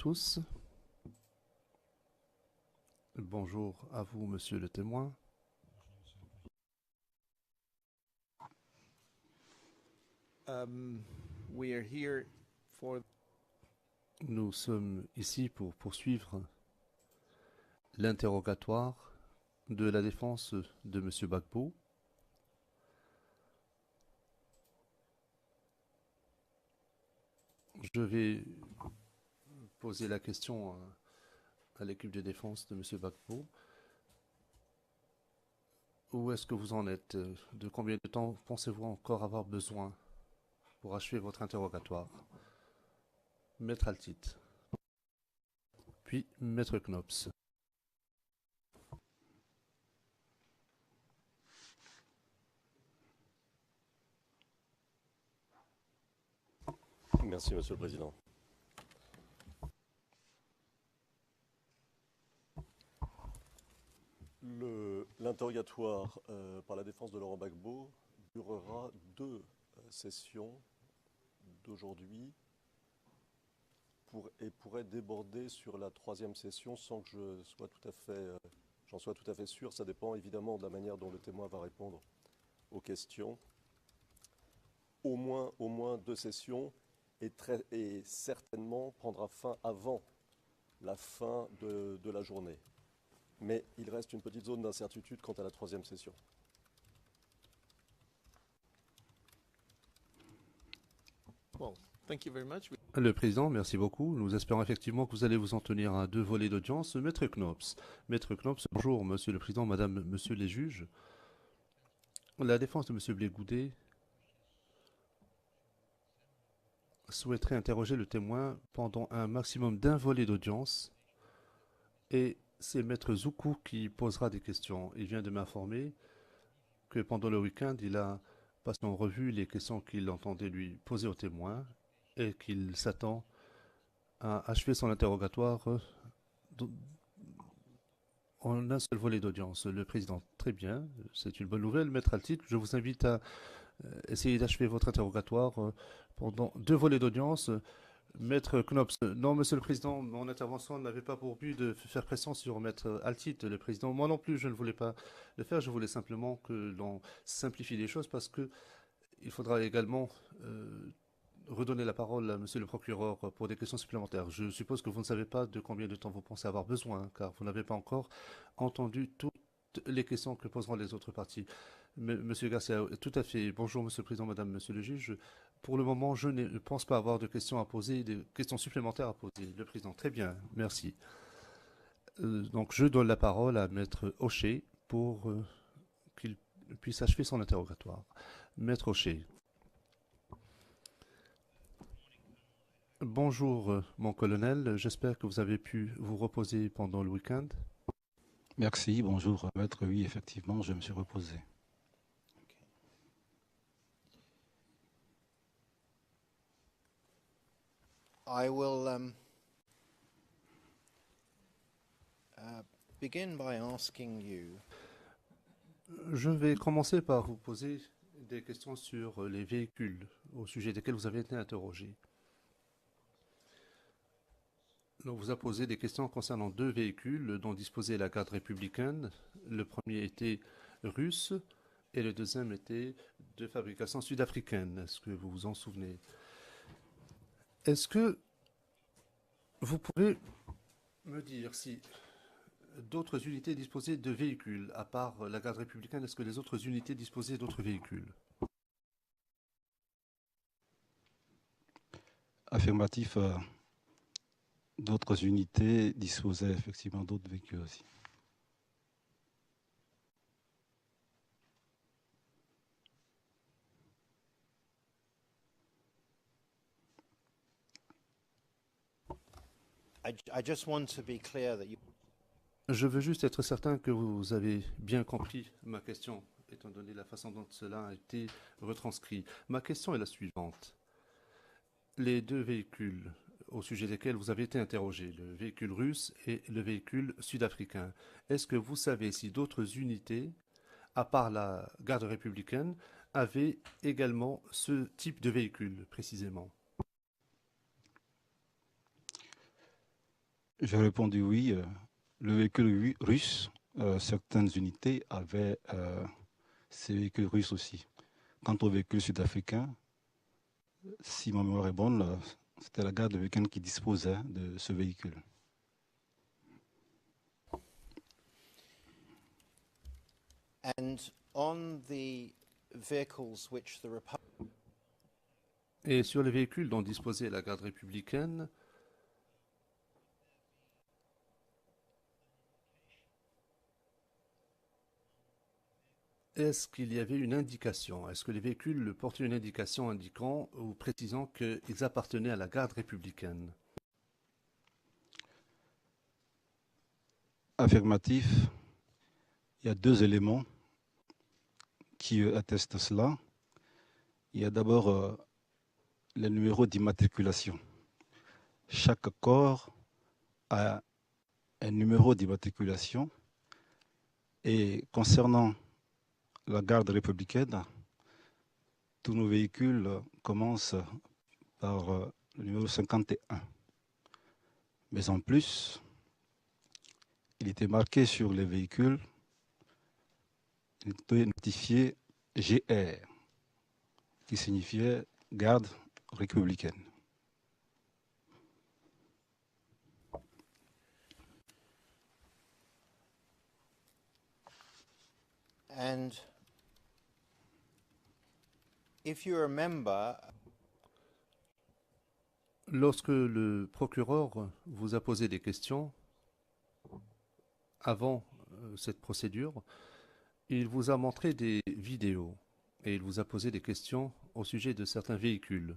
tous. Bonjour à vous, monsieur le témoin. We are here for Nous sommes ici pour poursuivre l'interrogatoire de la défense de monsieur Gbagbo. Je vais poser la question à l'équipe de défense de monsieur Gbagbo. Où est-ce que vous en êtes? De combien de temps pensez-vous encore avoir besoin pour achever votre interrogatoire? Maître Altit, puis Maître Knops. Merci, Monsieur le Président. L'interrogatoire par la défense de Laurent Gbagbo durera 2 sessions d'aujourd'hui et pourrait déborder sur la 3e session sans que j'en sois tout à fait sûr. Ça dépend évidemment de la manière dont le témoin va répondre aux questions. Au moins 2 sessions et certainement prendra fin avant la fin de la journée. Mais il reste une petite zone d'incertitude quant à la 3e session. well, thank you very much. Le Président, merci beaucoup. Nous espérons effectivement que vous allez vous en tenir à 2 volets d'audience. Maître Knops. Maître Knops, bonjour, Monsieur le Président, Madame, Monsieur les juges. La défense de Monsieur Blé-Goudet souhaiterait interroger le témoin pendant un maximum d'1 volet d'audience et c'est Maître Zoukou qui posera des questions. Il vient de m'informer que pendant le week-end, il a passé en revue les questions qu'il entendait lui poser au témoin et qu'il s'attend à achever son interrogatoire en un seul volet d'audience. Le Président, très bien, c'est une bonne nouvelle. Maître Altit, je vous invite à essayer d'achever votre interrogatoire pendant 2 volets d'audience. Maître Knops, non, Monsieur le Président, mon intervention n'avait pas pour but de faire pression sur Maître Altit, le Président. Moi non plus, je ne voulais pas le faire. Je voulais simplement que l'on simplifie les choses parce que il faudra également redonner la parole à Monsieur le procureur pour des questions supplémentaires. Je suppose que vous ne savez pas de combien de temps vous pensez avoir besoin, car vous n'avez pas encore entendu toutes les questions que poseront les autres parties. Monsieur Garcia, tout à fait. Bonjour, Monsieur le Président, Madame, Monsieur le Juge. Pour le moment, je ne pense pas avoir de questions à poser, de questions supplémentaires à poser. Le Président, très bien, merci. Donc, je donne la parole à Maître Hocher pour qu'il puisse achever son interrogatoire. Maître Hocher. Bonjour, mon colonel. J'espère que vous avez pu vous reposer pendant le week-end. Merci, bonjour, maître. Oui, effectivement, je me suis reposé. I will begin by asking you. Je vais commencer par vous poser des questions sur les véhicules au sujet desquels vous avez été interrogé. On vous a posé des questions concernant 2 véhicules dont disposait la garde républicaine. Le premier était russe et le deuxième était de fabrication sud-africaine. Est-ce que vous vous en souvenez? Est-ce que vous pouvez me dire si d'autres unités disposaient de véhicules, à part la garde républicaine, est-ce que les autres unités disposaient d'autres véhicules? Affirmatif, d'autres unités disposaient effectivement d'autres véhicules aussi. I just want to be clear that you. Je veux juste être certain que vous avez bien compris ma question, étant donné la façon dont cela a été retranscrit. Ma question est la suivante. Les 2 véhicules au sujet desquels vous avez été interrogé, le véhicule russe et le véhicule sud-africain, est-ce que vous savez si d'autres unités, à part la garde républicaine, avaient également ce type de véhicule précisément? J'ai répondu oui. Le véhicule russe, certaines unités avaient ces véhicules russes aussi. Quant au véhicule sud-africain, si ma mémoire est bonne, c'était la garde républicaine qui disposait de ce véhicule. And on the vehicles which the Republic Et sur les véhicules dont disposait la garde républicaine, est-ce qu'il y avait une indication? Est-ce que les véhicules portaient une indication indiquant ou précisant qu'ils appartenaient à la garde républicaine? Affirmatif, il y a deux éléments qui attestent cela. Il y a d'abord les numéros d'immatriculation. Chaque corps a un numéro d'immatriculation et concernant la garde républicaine, tous nos véhicules commencent par le numéro 51. Mais en plus, il était marqué sur les véhicules, il était notifié GR, qui signifiait garde républicaine. and if you remember, Lorsque le procureur vous a posé des questions avant cette procédure, il vous a montré des vidéos et il vous a posé des questions au sujet de certains véhicules.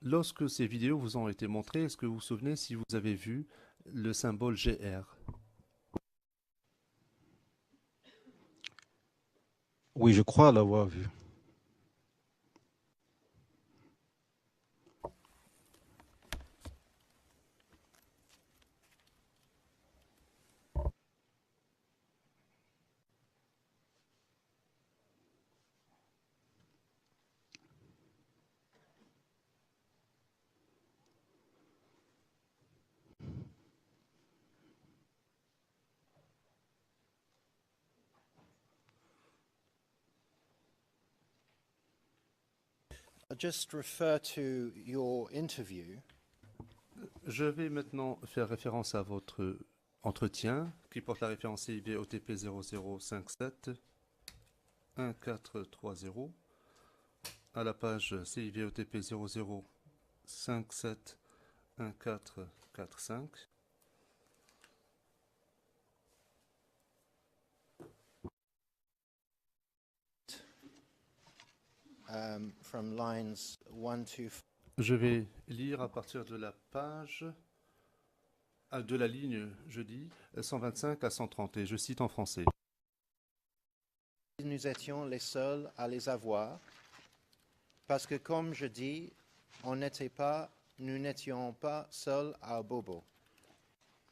Lorsque ces vidéos vous ont été montrées, est-ce que vous vous souvenez si vous avez vu le symbole GR? Oui, je crois l'avoir vu. I'll just refer to your interview. Je vais maintenant faire référence à votre entretien qui porte la référence CIV OTP 0057 1430 à la page CIV OTP 0057 1445. From lines 1 to Je vais lire à partir de la page, de la ligne, je dis, 125 à 130, et je cite en français. nous étions les seuls à les avoir, parce que comme je dis, nous n'étions pas seuls à Bobo.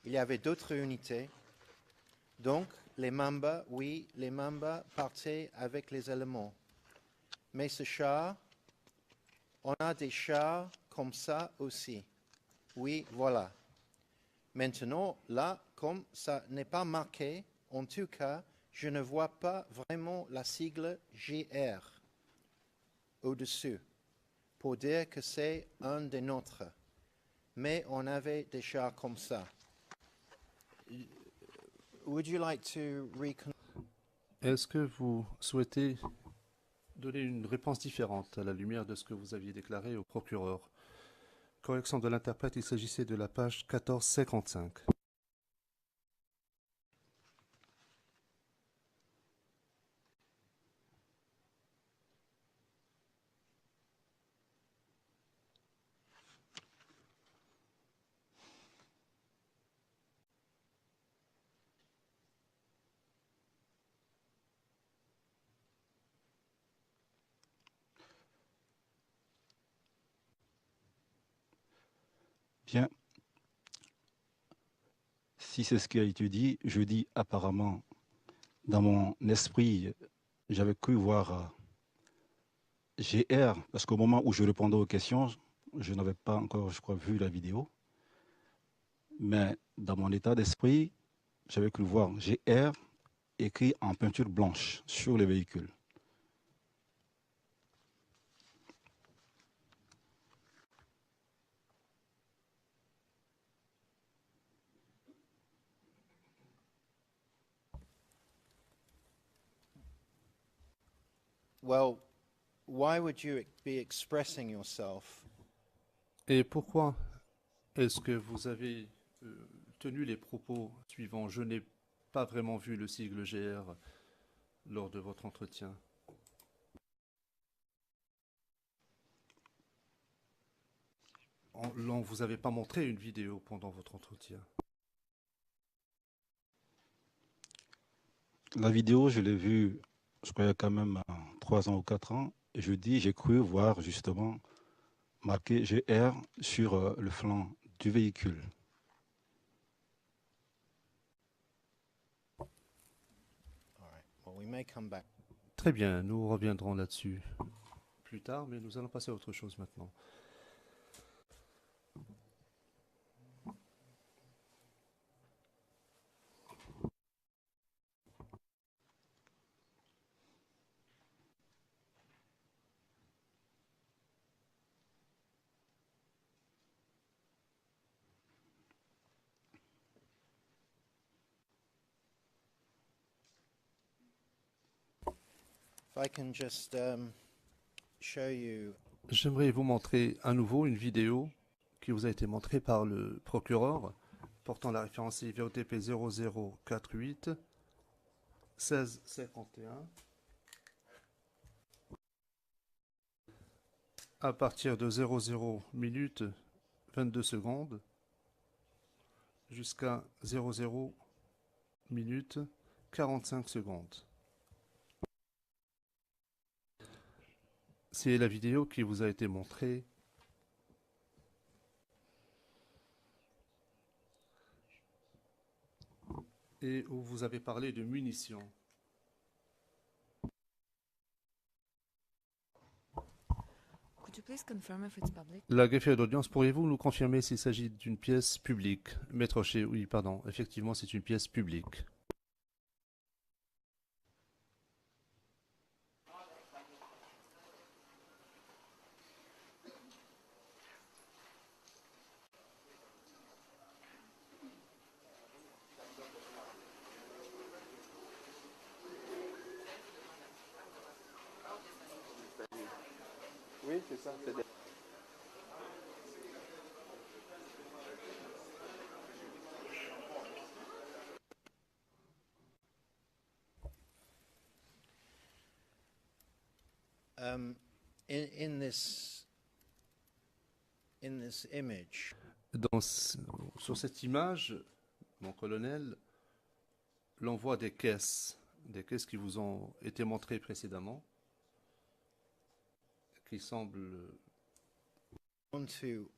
Il y avait d'autres unités, donc les Mamba partaient avec les éléments. Mais ce char, on a des chars comme ça aussi. Oui, voilà. Maintenant, là, comme ça n'est pas marqué, en tout cas, je ne vois pas vraiment la sigle GR au-dessus pour dire que c'est un des nôtres. Mais on avait des chars comme ça. Would you like to Est-ce que vous souhaitez donner une réponse différente à la lumière de ce que vous aviez déclaré au procureur? Correction de l'interprète, il s'agissait de la page 1455. Bien. Si c'est ce qui a été dit, je dis apparemment, dans mon esprit, j'avais cru voir GR, parce qu'au moment où je répondais aux questions, je n'avais pas encore, je crois, vu la vidéo. Mais dans mon état d'esprit, j'avais cru voir GR écrit en peinture blanche sur le véhicule. Well, why would you be expressing yourself Et pourquoi est-ce que vous avez tenu les propos suivants? Je n'ai pas vraiment vu le sigle GR lors de votre entretien. On vous avait pas montré une vidéo pendant votre entretien. La vidéo, je l'ai vue, je crois, il y a quand même 3 ans ou 4 ans. Et j'ai cru voir justement marqué GR sur le flanc du véhicule. All right. Well, we may come back. Très bien, nous reviendrons là-dessus plus tard, mais nous allons passer à autre chose maintenant. If I can just show you J'aimerais vous montrer à nouveau une vidéo qui vous a été montrée par le procureur portant la référence IVOTP 0048 1651 à partir de 00 minutes 22 secondes jusqu'à 00 minutes 45 secondes. C'est la vidéo qui vous a été montrée et où vous avez parlé de munitions. Could you please confirm if it's public? La greffière d'audience, pourriez-vous nous confirmer s'il s'agit d'une pièce publique? Maître Rocher, oui, pardon, effectivement, c'est une pièce publique. Oui, c'est ça. in this image. Sur cette image, mon colonel, l'on voit des caisses qui vous ont été montrées précédemment, qui semblent... I want to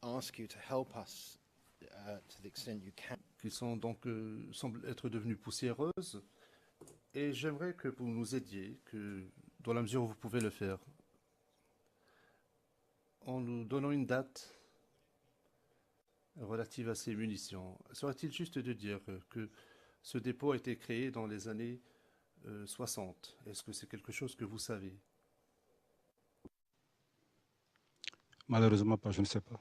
ask you to help us to the extent you can. qui sont donc semblent être devenues poussiéreuses. Et j'aimerais que vous nous aidiez, que dans la mesure où vous pouvez le faire, en nous donnant une date relative à ces munitions. Serait-il juste de dire que ce dépôt a été créé dans les années 60? Est-ce que c'est quelque chose que vous savez? Malheureusement pas, je ne sais pas.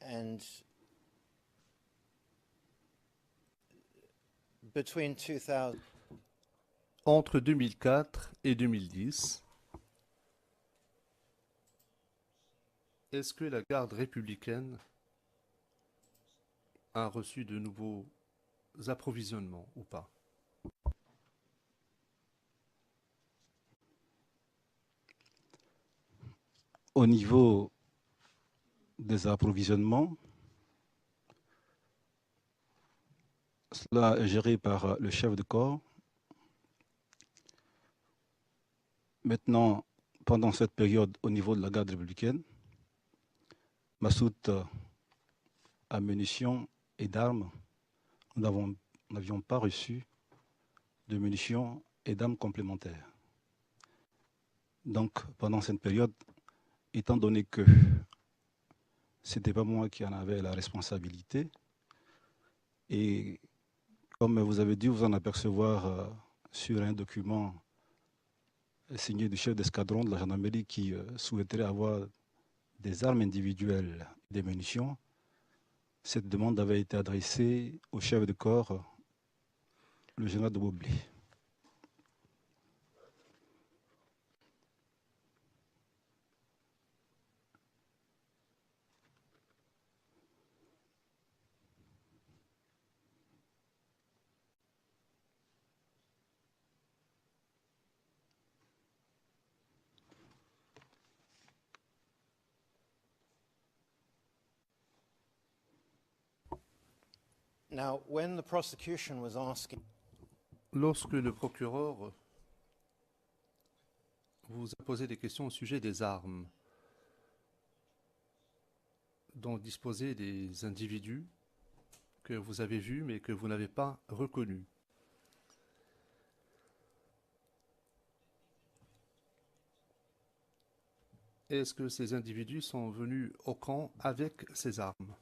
And between 2000, Entre 2004 et 2010, est-ce que la garde républicaine a reçu de nouveaux approvisionnements ou pas? Au niveau des approvisionnements, cela est géré par le chef de corps. Maintenant, pendant cette période, au niveau de la garde républicaine, Massoud à munitions et d'armes, nous n'avions pas reçu de munitions et d'armes complémentaires. Donc, pendant cette période, étant donné que ce n'était pas moi qui en avais la responsabilité, et comme vous avez dû vous en apercevoir sur un document signé du chef d'escadron de la gendarmerie qui souhaiterait avoir des armes individuelles et des munitions, cette demande avait été adressée au chef de corps, le général de Boblé. Now, when the prosecution was asking, Lorsque le procureur vous a posé des questions au sujet des armes dont disposaient des individus que vous avez vus mais que vous n'avez pas reconnus, est-ce que ces individus sont venus au camp avec ces armes?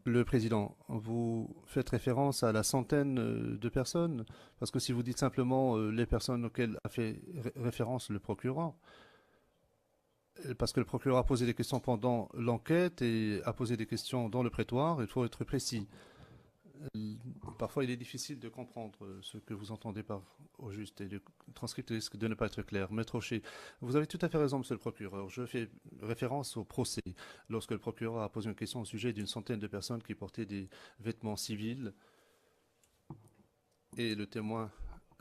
Le président, vous faites référence à la centaine de personnes, parce que si vous dites simplement les personnes auxquelles a fait référence le procureur, parce que le procureur a posé des questions pendant l'enquête et a posé des questions dans le prétoire, il faut être précis. Parfois, il est difficile de comprendre ce que vous entendez par au juste et le transcript risque de ne pas être clair. Maître Rocher, vous avez tout à fait raison, monsieur le procureur. Je fais référence au procès. Lorsque le procureur a posé une question au sujet d'une centaine de personnes qui portaient des vêtements civils et le témoin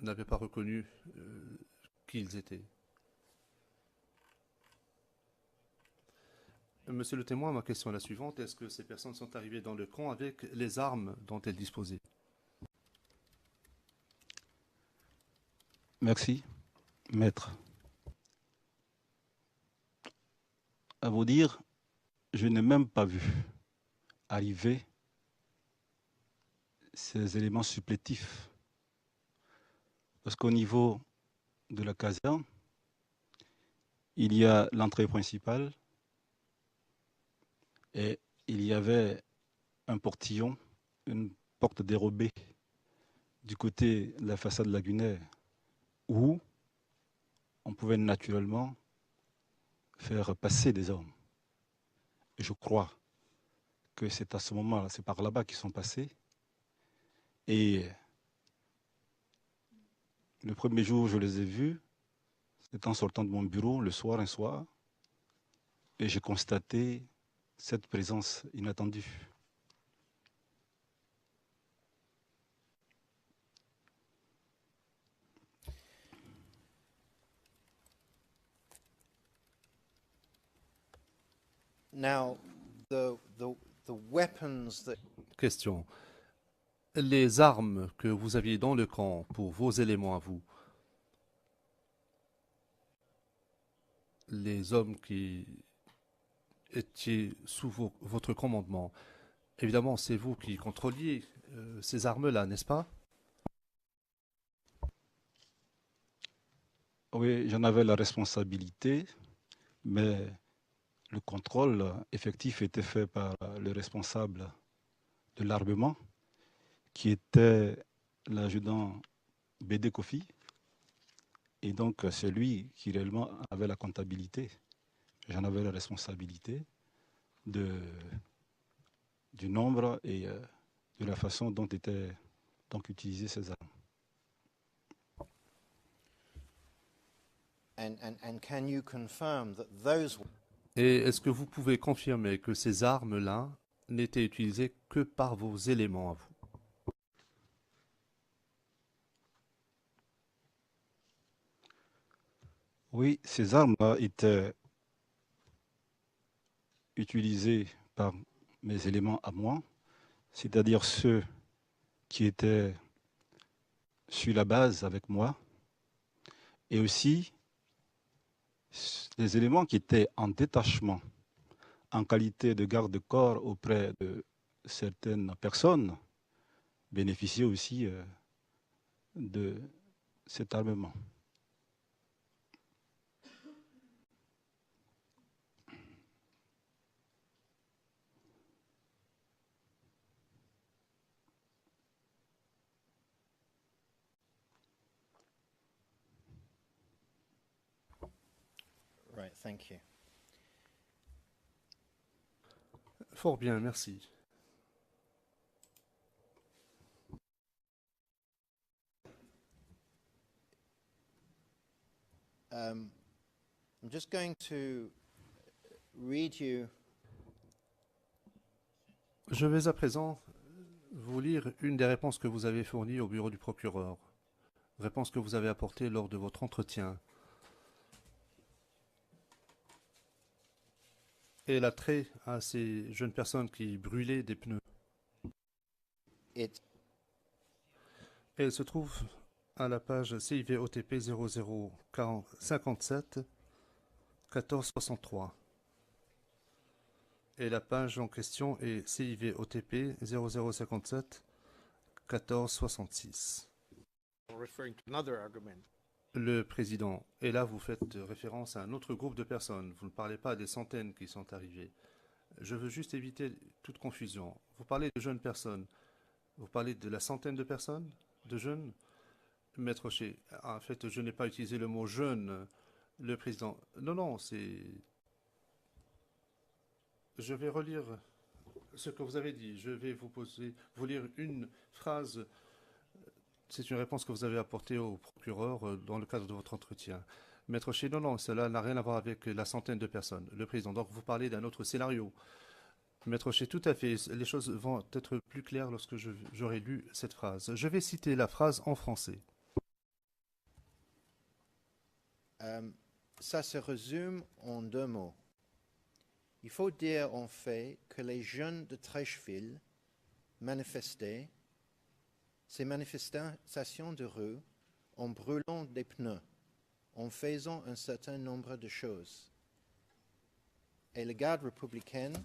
n'avait pas reconnu qui ils étaient. Monsieur le témoin, ma question est la suivante. Est-ce que ces personnes sont arrivées dans le camp avec les armes dont elles disposaient? Merci, maître. À vous dire, je n'ai même pas vu arriver ces éléments supplétifs. Parce qu'au niveau de la caserne, il y a l'entrée principale et il y avait un portillon, une porte dérobée du côté de la façade lagunaire où on pouvait naturellement faire passer des hommes. Et je crois que c'est à ce moment-là, c'est par là-bas qu'ils sont passés. Et le premier jour où je les ai vus, c'était en sortant de mon bureau le soir, un soir, et j'ai constaté cette présence inattendue. now, the weapons that Question. Les armes que vous aviez dans le camp pour vos éléments à vous, les hommes qui étiez sous votre commandement, évidemment, c'est vous qui contrôliez ces armes-là, n'est-ce pas? Oui, j'en avais la responsabilité, mais le contrôle effectif était fait par le responsable de l'armement, qui était l'adjudant BD Kofi. Et donc, c'est lui qui réellement avait la comptabilité. J'en avais la responsabilité du nombre et de la façon dont étaient donc utilisées ces armes. and can you confirm that those Et est-ce que vous pouvez confirmer que ces armes-là n'étaient utilisées que par vos éléments à vous? Oui, ces armes-là étaient utilisées par mes éléments à moi, c'est-à-dire ceux qui étaient sur la base avec moi, et aussi les éléments qui étaient en détachement en qualité de garde-corps auprès de certaines personnes, bénéficier aussi de cet armement. Right, thank you. Fort bien, merci. I'm just going to read you Je vais à présent vous lire une des réponses que vous avez fournies au bureau du procureur. Réponse que vous avez apportée lors de votre entretien. Et l'attrait à ces jeunes personnes qui brûlaient des pneus. it. Et elle se trouve à la page CIVOTP 0057 1463. Et la page en question est CIVOTP 0057 1466. Referring to another argument. Le président, et là vous faites référence à un autre groupe de personnes, vous ne parlez pas des centaines qui sont arrivées. Je veux juste éviter toute confusion. Vous parlez de jeunes personnes, vous parlez de la centaine de personnes, de jeunes. Maître Rocher, en fait je n'ai pas utilisé le mot jeune, le président. Non, c'est... Je vais relire ce que vous avez dit. Je vais vous lire une phrase. C'est une réponse que vous avez apportée au procureur dans le cadre de votre entretien. Maître Rocher, non, cela n'a rien à voir avec la centaine de personnes. Le président, donc vous parlez d'un autre scénario. Maître Rocher, tout à fait. Les choses vont être plus claires lorsque j'aurai lu cette phrase. Je vais citer la phrase en français. Ça se résume en 2 mots. Il faut dire en fait que les jeunes de Trècheville manifestaient ces manifestations de rue en brûlant des pneus, en faisant un certain nombre de choses. Et la garde républicaine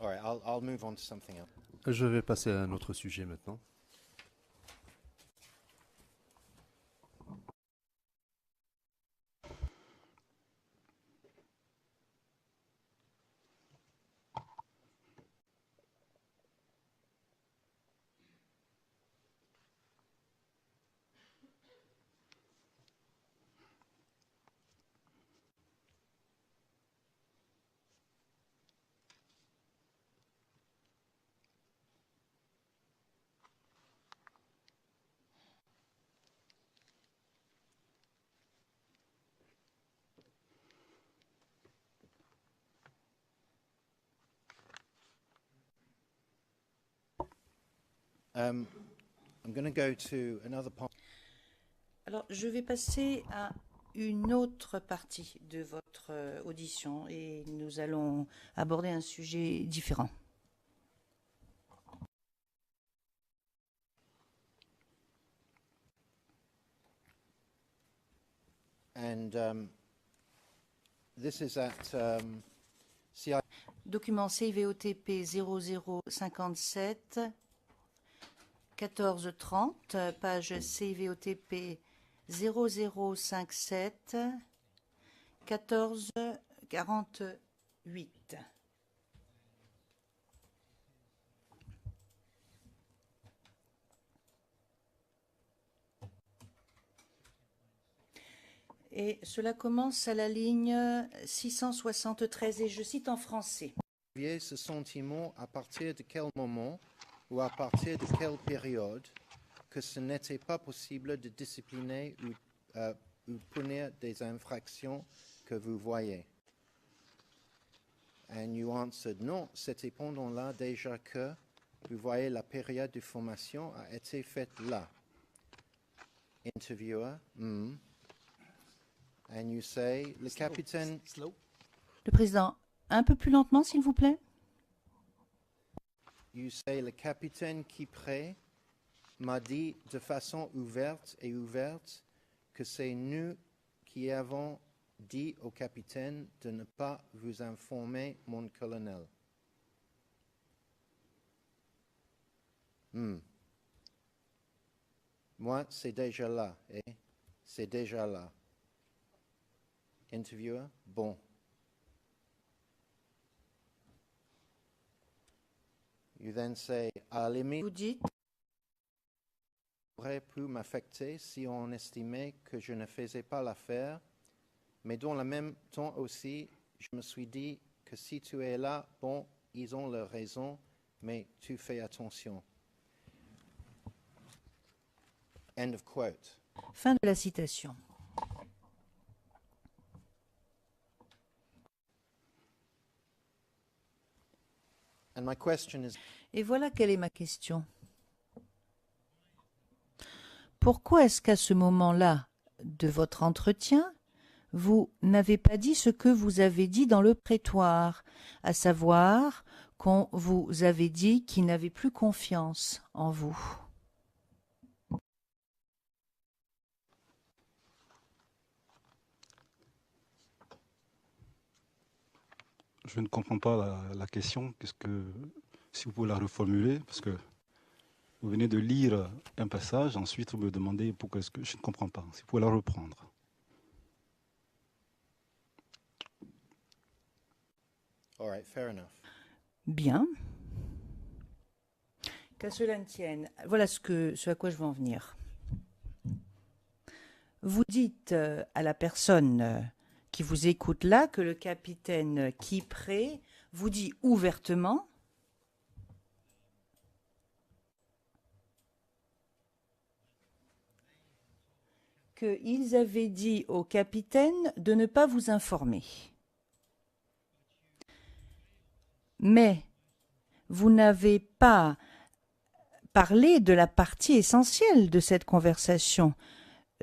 All right, I'll move on to something else. Je vais passer à un autre sujet maintenant. I'm going to go to another part. Alors, je vais passer à une autre partie de votre audition et nous allons aborder un sujet différent. And this is at CI. Document CIVOTP 0057 1430, page CIVOTP 0057 1448. Et cela commence à la ligne 673 et je cite en français. Ce sentiment à partir de quel moment ou à partir de quelle période que ce n'était pas possible de discipliner ou punir des infractions que vous voyez. And you answered, non, c'était pendant-là déjà que, vous voyez, la période de formation a été faite là. Interviewer, And you say, le capitaine... Slow. Le président, un peu plus lentement, s'il vous plaît. You say, le capitaine Kipré m'a dit de façon ouverte que c'est nous qui avons dit au capitaine de ne pas vous informer, mon colonel. Moi, c'est déjà là, c'est déjà là. Interviewer, bon. You then say, à la limite, Vous dites, aurait pu m'affecter si on estimait que je ne faisais pas l'affaire, mais dans le même temps aussi, je me suis dit que si tu es là, bon, ils ont leur raison, mais tu fais attention. End of quote. fin de la citation. And my question is, Et voilà quelle est ma question. Pourquoi est-ce qu'à ce moment-là de votre entretien, vous n'avez pas dit ce que vous avez dit dans le prétoire, à savoir qu'on vous avait dit qu'il n'avait plus confiance en vous? Je ne comprends pas la question. Si vous pouvez la reformuler, parce que vous venez de lire un passage, ensuite vous me demandez pourquoi est-ce que je ne comprends pas. Si vous pouvez la reprendre. all right, fair enough. Bien. Qu'à cela ne tienne, voilà ce à quoi je veux en venir. Vous dites à la personne qui vous écoute là que le capitaine Kipré vous dit ouvertement qu'ils avaient dit au capitaine de ne pas vous informer. Mais vous n'avez pas parlé de la partie essentielle de cette conversation,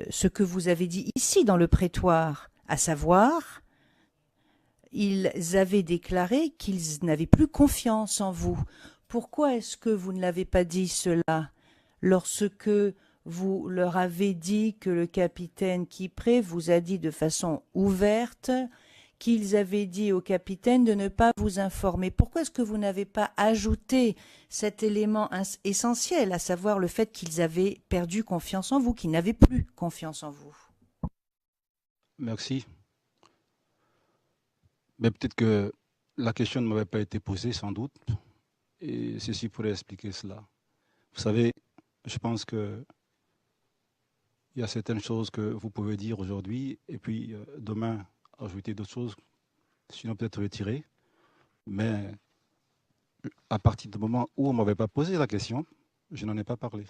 ce que vous avez dit ici dans le prétoire, à savoir, ils avaient déclaré qu'ils n'avaient plus confiance en vous. Pourquoi est-ce que vous ne l'avez pas dit cela lorsque vous leur avez dit que le capitaine Kipré vous a dit de façon ouverte qu'ils avaient dit au capitaine de ne pas vous informer? Pourquoi est-ce que vous n'avez pas ajouté cet élément essentiel, à savoir le fait qu'ils avaient perdu confiance en vous, qu'ils n'avaient plus confiance en vous? Merci. Mais peut-être que la question ne m'avait pas été posée, sans doute, et ceci pourrait expliquer cela. Vous savez, je pense que il y a certaines choses que vous pouvez dire aujourd'hui, et puis demain, ajouter d'autres choses, sinon peut-être retirer. Mais à partir du moment où on ne m'avait pas posé la question, je n'en ai pas parlé.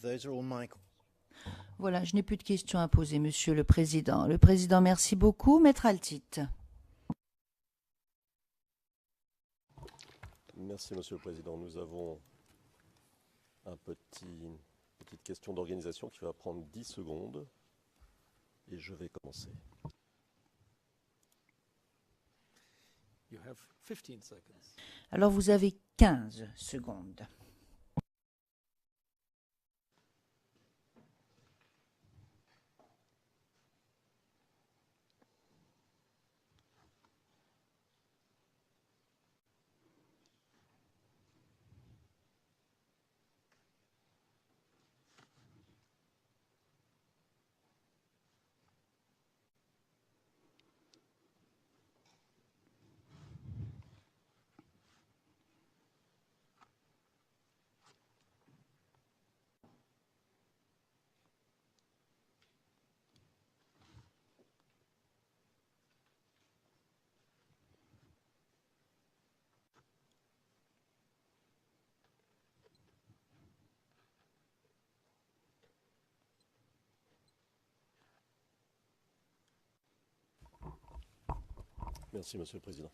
Those are all my... Voilà, je n'ai plus de questions à poser, Monsieur le Président. Le Président, merci beaucoup. Maître Altit. Merci, Monsieur le Président. Nous avons une petite question d'organisation qui va prendre 10 secondes. Et je vais commencer. You have 15 seconds. Alors, vous avez 15 secondes. Merci, Monsieur le Président.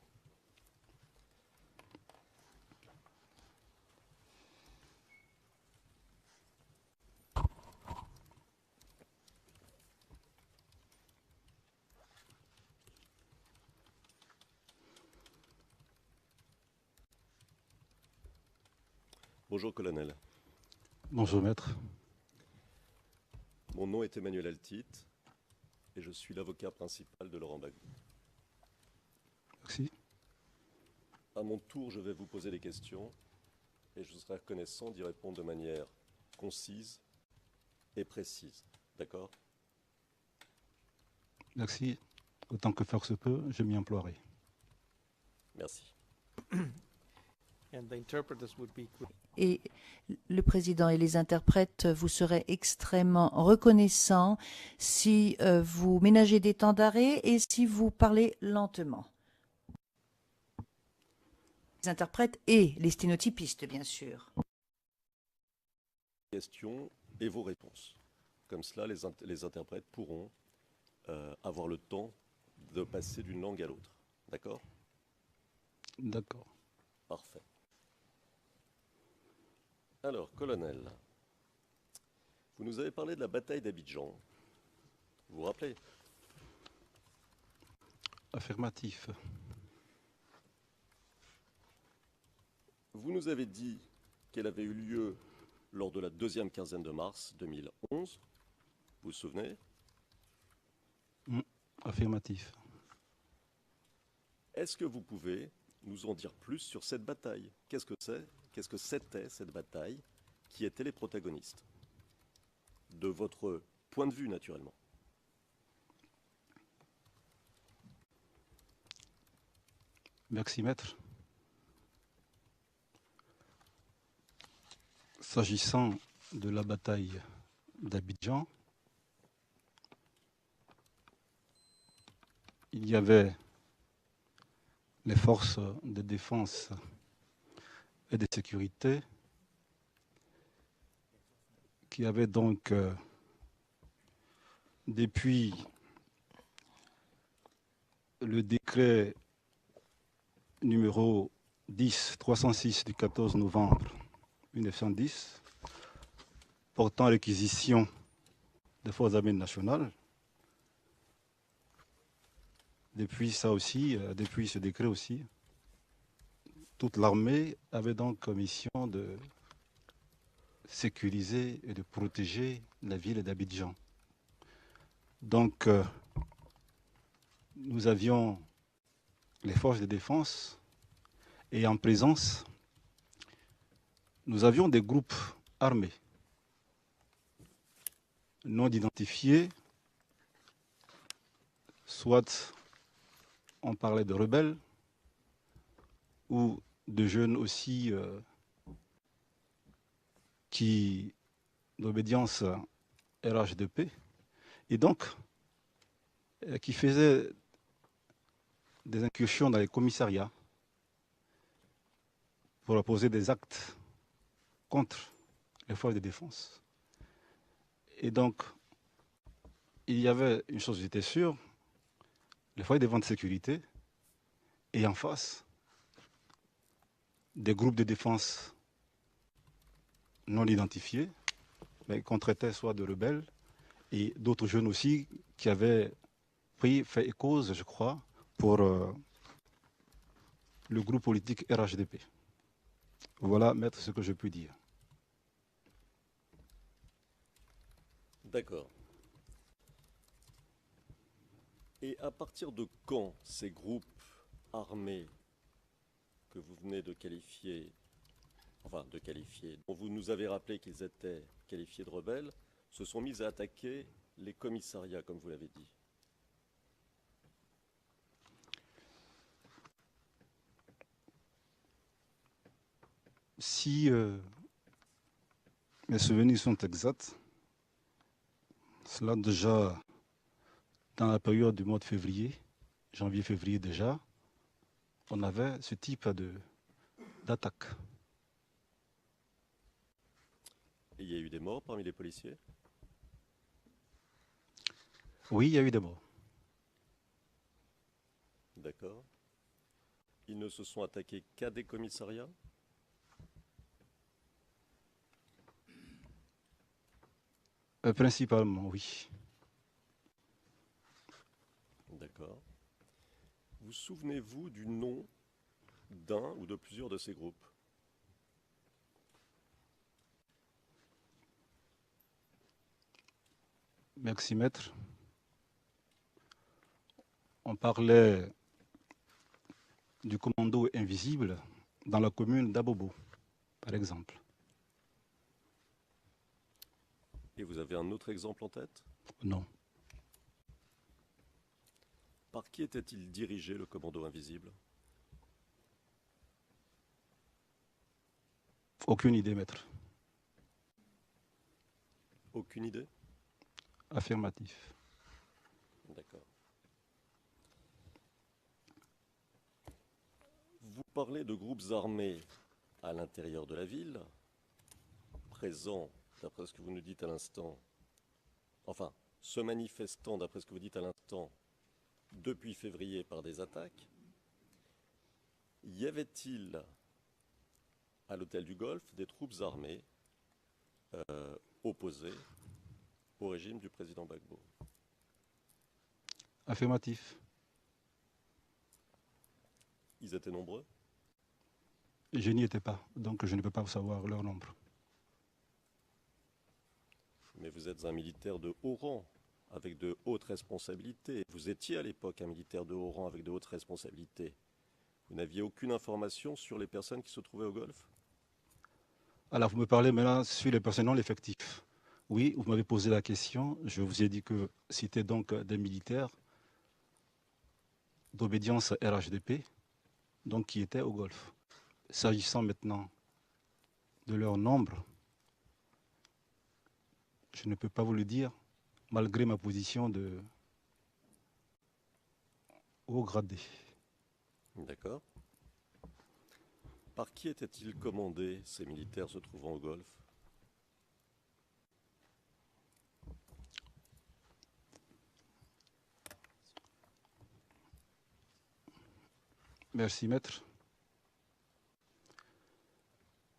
Bonjour, colonel. Bonjour, maître. Mon nom est Emmanuel Altit et je suis l'avocat principal de Laurent Gbagbo. Merci. À mon tour, je vais vous poser des questions et je serai reconnaissant d'y répondre de manière concise et précise. D'accord? Merci. Autant que faire se peut, je m'y emploierai. Merci. And the interpreters would be Et le président et les interprètes vous seraient extrêmement reconnaissants si vous ménagez des temps d'arrêt et si vous parlez lentement. Les interprètes et les sténotypistes, bien sûr. Questions et vos réponses. Comme cela, les interprètes pourront avoir le temps de passer d'une langue à l'autre. D'accord? D'accord. Parfait. Alors, colonel, vous nous avez parlé de la bataille d'Abidjan. Vous vous rappelez? Affirmatif. Vous nous avez dit qu'elle avait eu lieu lors de la deuxième quinzaine de mars 2011. Vous vous souvenez? Affirmatif. Est-ce que vous pouvez nous en dire plus sur cette bataille? Qu'est-ce que c'est? Qu'est-ce que c'était cette bataille? Qui étaient les protagonistes? De votre point de vue, naturellement. Merci, maître. S'agissant de la bataille d'Abidjan, il y avait les forces de défense et de sécurité qui avaient donc, depuis le décret numéro 10-306 du 14 novembre 1910, portant réquisition des forces armées nationales, depuis ça aussi, depuis ce décret aussi, toute l'armée avait donc comme mission de sécuriser et de protéger la ville d'Abidjan. Donc, nous avions les forces de défense et en présence, nous avions des groupes armés non identifiés, soit on parlait de rebelles ou de jeunes aussi qui d'obédience RHDP et donc qui faisaient des incursions dans les commissariats pour poser des actes contre les forces de défense. Et donc, il y avait une chose, j'étais sûr, les forces de défense de sécurité et en face, des groupes de défense non identifiés, mais qu'on traitait soit de rebelles, et d'autres jeunes aussi qui avaient fait et cause, je crois, pour le groupe politique RHDP. Voilà, maître, ce que je peux dire. D'accord. Et à partir de quand ces groupes armés que vous venez de qualifier, dont vous nous avez rappelé qu'ils étaient qualifiés de rebelles, se sont mis à attaquer les commissariats, comme vous l'avez dit? Si mes souvenirs sont exacts, cela déjà dans la période du mois de février, janvier-février déjà, on avait ce type d'attaque. Et il y a eu des morts parmi les policiers? Oui, il y a eu des morts. D'accord. Ils ne se sont attaqués qu'à des commissariats? Principalement, oui. D'accord. Vous souvenez-vous du nom d'un ou de plusieurs de ces groupes? Merci, maître. On parlait du commando invisible dans la commune d'Abobo, par exemple. Et vous avez un autre exemple en tête? Non. Par qui était-il dirigé, le commando invisible? Aucune idée, maître. Aucune idée? Affirmatif. D'accord. Vous parlez de groupes armés à l'intérieur de la ville, présents, d'après ce que vous nous dites à l'instant, enfin, se manifestant, d'après ce que vous dites à l'instant, depuis février par des attaques. Y avait-il à l'hôtel du Golfe des troupes armées opposées au régime du président Gbagbo? Affirmatif. Ils étaient nombreux? Je n'y étais pas, donc je ne peux pas savoir leur nombre. Mais vous êtes un militaire de haut rang, avec de hautes responsabilités. Vous étiez à l'époque un militaire de haut rang avec de hautes responsabilités. Vous n'aviez aucune information sur les personnes qui se trouvaient au Golfe? Alors, vous me parlez maintenant sur les personnels effectifs. Oui, vous m'avez posé la question. Je vous ai dit que c'était donc des militaires d'obédience RHDP, donc qui étaient au Golfe. S'agissant maintenant de leur nombre, je ne peux pas vous le dire, malgré ma position de haut gradé. D'accord. Par qui étaient-ils commandés, ces militaires se trouvant au Golfe? Merci, maître.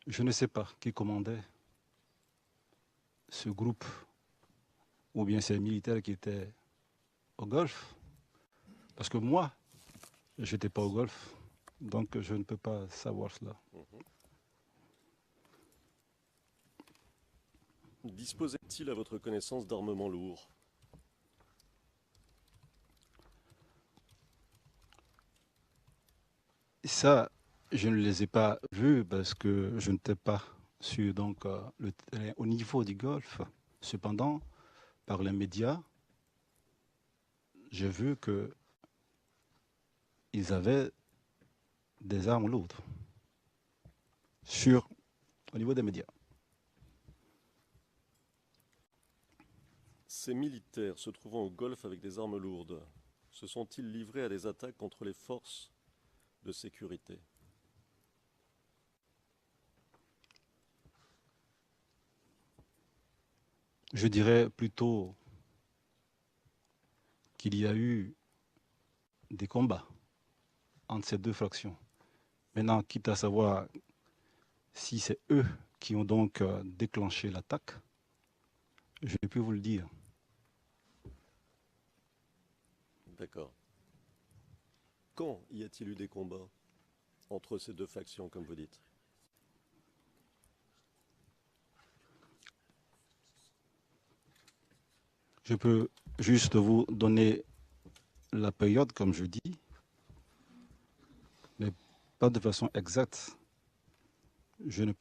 Je ne sais pas qui commandait ce groupe ou bien ces militaires qui étaient au Golfe. Parce que moi, je n'étais pas au Golfe, donc je ne peux pas savoir cela. Disposait-il à votre connaissance d'armements lourds? Ça, je ne les ai pas vus parce que je n'étais pas sur donc, le terrain au niveau du Golfe. Cependant, par les médias, j'ai vu qu'ils avaient des armes lourdes au niveau des médias. Ces militaires se trouvant au Golfe avec des armes lourdes, se sont-ils livrés à des attaques contre les forces de sécurité? Je dirais plutôt qu'il y a eu des combats entre ces deux fractions. Maintenant, quitte à savoir si c'est eux qui ont donc déclenché l'attaque, je ne peux vous le dire. D'accord. Quand y a-t-il eu des combats entre ces deux factions, comme vous dites? Je peux juste vous donner la période, comme je dis, mais pas de façon exacte.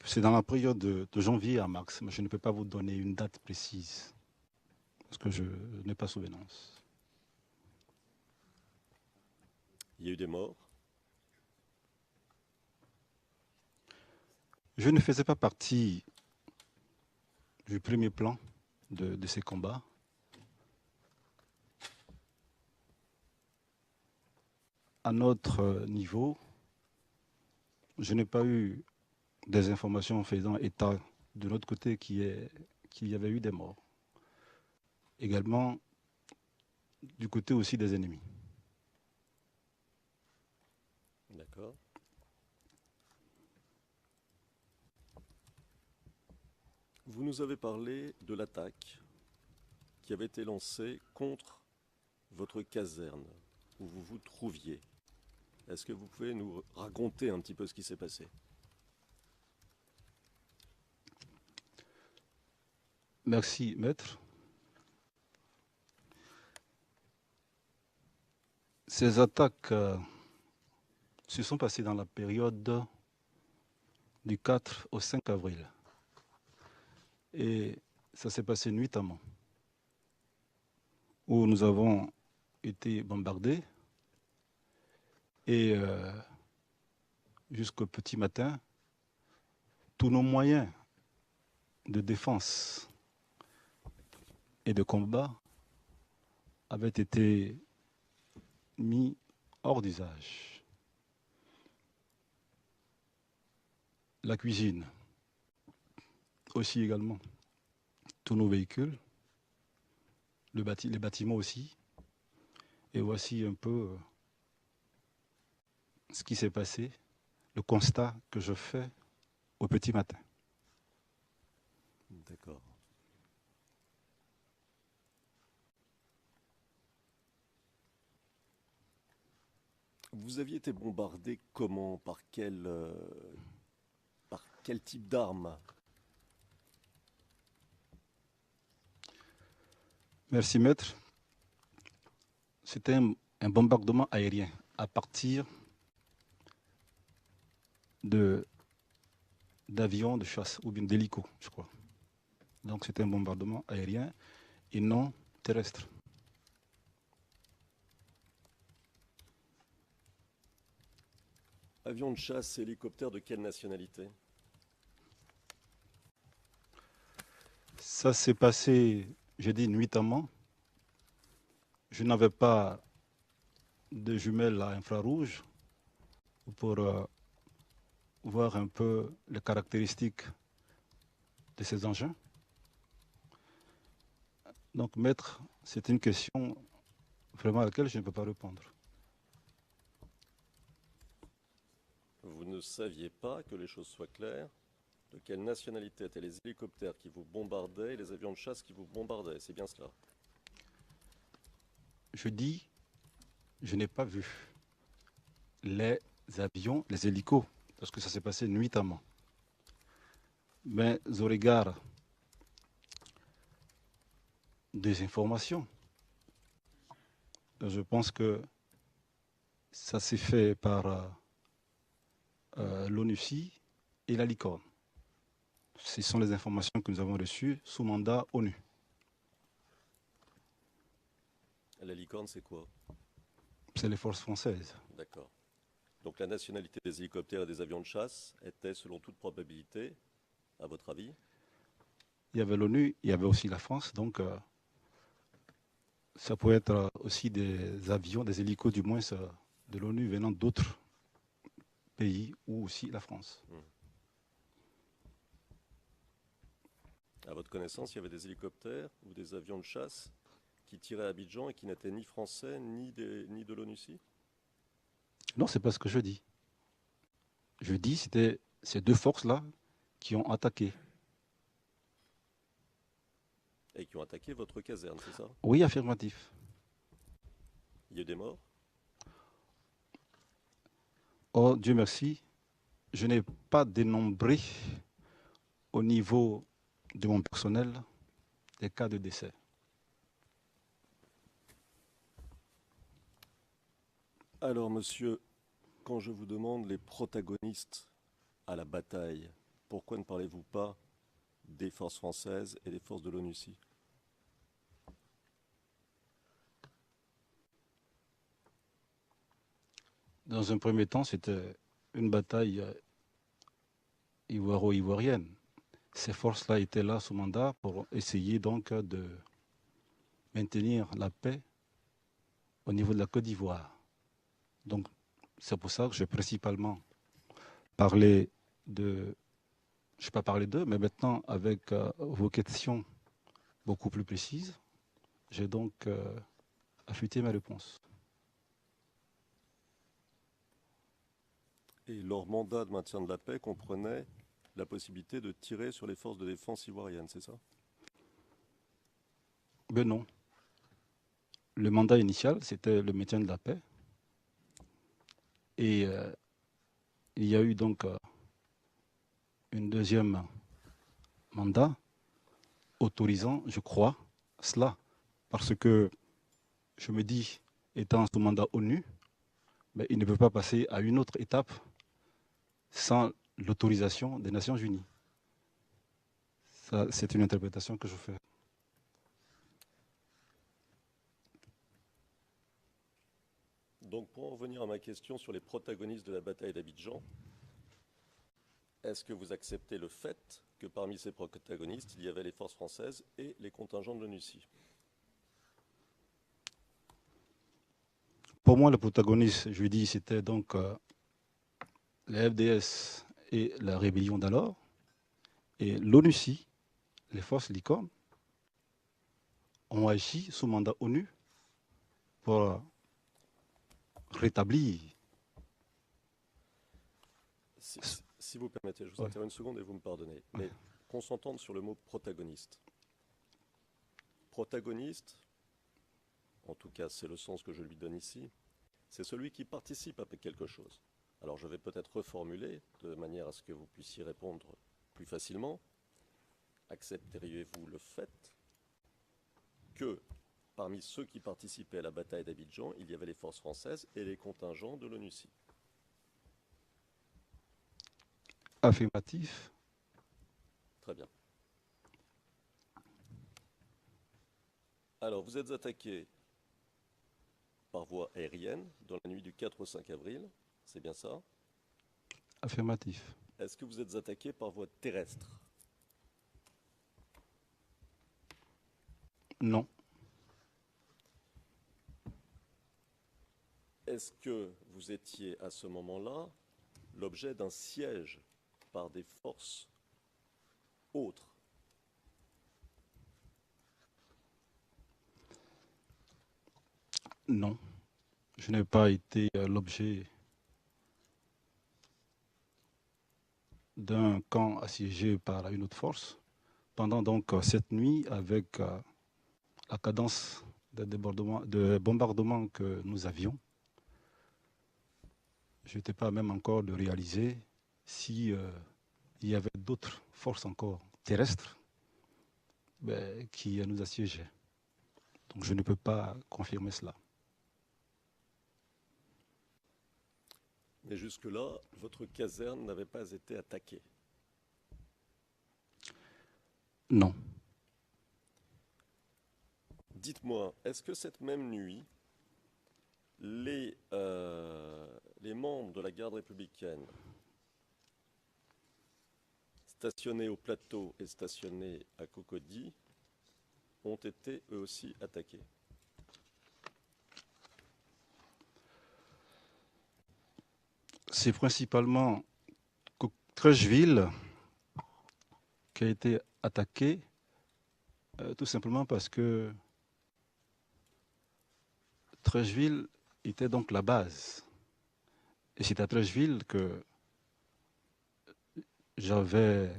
C'est dans la période de janvier à mars, mais je ne peux pas vous donner une date précise, parce que je n'ai pas souvenance. Il y a eu des morts? Je ne faisais pas partie du premier plan de ces combats. À notre niveau, je n'ai pas eu des informations faisant état de notre côté qu'il y avait eu des morts. Également, du côté aussi des ennemis. D'accord. Vous nous avez parlé de l'attaque qui avait été lancée contre votre caserne où vous vous trouviez. Est-ce que vous pouvez nous raconter un petit peu ce qui s'est passé? Merci, maître. Ces attaques se sont passées dans la période du 4 au 5 avril. Et ça s'est passé nuitamment, où nous avons été bombardés et jusqu'au petit matin, tous nos moyens de défense et de combat avaient été mis hors d'usage. La cuisine, aussi également, tous nos véhicules, les bâtiments aussi. Et voici un peu ce qui s'est passé, le constat que je fais au petit matin. D'accord. Vous aviez été bombardé comment? Par quel type d'arme? Merci, maître. C'était un bombardement aérien à partir d'avions de chasse ou bien d'hélicos, je crois. Donc c'était un bombardement aérien et non terrestre. Avion de chasse, hélicoptère de quelle nationalité? Ça s'est passé, j'ai dit nuitamment. Je n'avais pas de jumelles à infrarouge pour voir un peu les caractéristiques de ces engins. Donc, maître, c'est une question vraiment à laquelle je ne peux pas répondre. Vous ne saviez pas, que les choses soient claires, de quelle nationalité étaient les hélicoptères qui vous bombardaient et les avions de chasse qui vous bombardaient, c'est bien cela? Je dis, je n'ai pas vu les avions, les hélicos, parce que ça s'est passé nuitamment. Mais au regard des informations, je pense que ça s'est fait par l'ONUCI et la Licorne. Ce sont les informations que nous avons reçues sous mandat ONU. La licorne, c'est quoi? C'est les forces françaises. D'accord. Donc la nationalité des hélicoptères et des avions de chasse était, selon toute probabilité, à votre avis? Il y avait l'ONU, il y avait aussi la France, donc ça pouvait être aussi des avions, des hélicos du moins de l'ONU venant d'autres pays ou aussi la France. À votre connaissance, il y avait des hélicoptères ou des avions de chasse qui tiraient à Abidjan et qui n'étaient ni français ni de l'ONUCI? Non, c'est pas ce que je dis. Je dis c'était ces deux forces-là qui ont attaqué. Et qui ont attaqué votre caserne, c'est ça? Oui, affirmatif. Il y a eu des morts? Oh, Dieu merci, je n'ai pas dénombré au niveau de mon personnel des cas de décès. Alors, monsieur, quand je vous demande les protagonistes à la bataille, pourquoi ne parlez-vous pas des forces françaises et des forces de l'ONUCI? Dans un premier temps, c'était une bataille ivoiro-ivoirienne. Ces forces-là étaient là sous mandat pour essayer donc de maintenir la paix au niveau de la Côte d'Ivoire. Donc, c'est pour ça que j'ai principalement parlé de... Je n'ai pas parlé d'eux, mais maintenant, avec vos questions beaucoup plus précises, j'ai donc affûté ma réponse. Et leur mandat de maintien de la paix comprenait la possibilité de tirer sur les forces de défense ivoiriennes, c'est ça? Ben non. Le mandat initial, c'était le maintien de la paix. Et il y a eu donc une deuxième mandat autorisant, je crois, cela. Parce que je me dis, étant sous mandat ONU, ben, il ne peut pas passer à une autre étape sans l'autorisation des Nations Unies. Ça, c'est une interprétation que je fais. Donc pour en revenir à ma question sur les protagonistes de la bataille d'Abidjan, est-ce que vous acceptez le fait que parmi ces protagonistes, il y avait les forces françaises et les contingents de l'ONUCI? Pour moi, le protagoniste, je dis, c'était donc les FDS et la rébellion d'alors, et l'ONUCI, les forces licornes, ont agi sous mandat ONU pour rétablir. Si vous permettez, je vous interromps une seconde et vous me pardonnez. Mais qu'on s'entende sur le mot protagoniste. Protagoniste, en tout cas c'est le sens que je lui donne ici, c'est celui qui participe à quelque chose. Alors je vais peut-être reformuler de manière à ce que vous puissiez répondre plus facilement. Accepteriez-vous le fait que parmi ceux qui participaient à la bataille d'Abidjan, il y avait les forces françaises et les contingents de l'ONUCI? Affirmatif. Très bien. Alors, vous êtes attaqué par voie aérienne dans la nuit du 4 au 5 avril, c'est bien ça? Affirmatif. Est-ce que vous êtes attaqué par voie terrestre? Non. Est-ce que vous étiez à ce moment-là l'objet d'un siège par des forces autres? Non. Je n'ai pas été l'objet d'un camp assiégé par une autre force. Pendant donc cette nuit, avec la cadence de bombardement que nous avions, je n'étais pas même encore de réaliser si il y avait d'autres forces encore terrestres qui nous assiégeaient. Donc je ne peux pas confirmer cela. Mais jusque-là, votre caserne n'avait pas été attaquée? Non. Dites-moi, est-ce que cette même nuit, les membres de la garde républicaine stationnés au plateau et stationnés à Cocody ont été eux aussi attaqués? C'est principalement Trècheville qui a été attaqué, tout simplement parce que Trècheville était donc la base. Et c'est à Trècheville que j'avais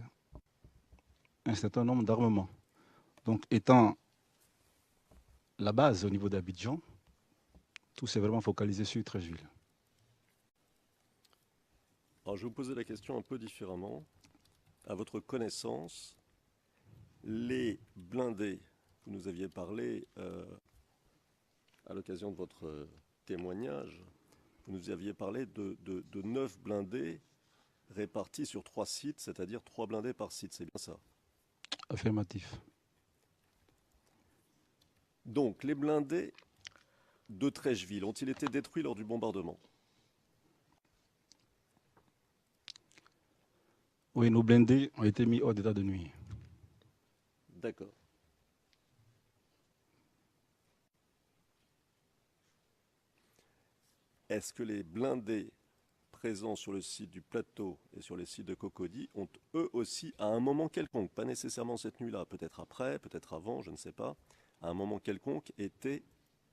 un certain nombre d'armements. Donc, étant la base au niveau d'Abidjan, tout s'est vraiment focalisé sur Trècheville. Alors, je vais vous poser la question un peu différemment. À votre connaissance, les blindés, vous nous aviez parlé à l'occasion de votre témoignage, vous nous aviez parlé de 9 blindés répartis sur 3 sites, c'est-à-dire 3 blindés par site, c'est bien ça? Affirmatif. Donc, les blindés de Trècheville ont-ils été détruits lors du bombardement? Oui, nos blindés ont été mis hors d'état de nuit. D'accord. Est-ce que les blindés présents sur le site du plateau et sur les sites de Cocody ont eux aussi, à un moment quelconque, pas nécessairement cette nuit-là, peut-être après, peut-être avant, je ne sais pas, à un moment quelconque, été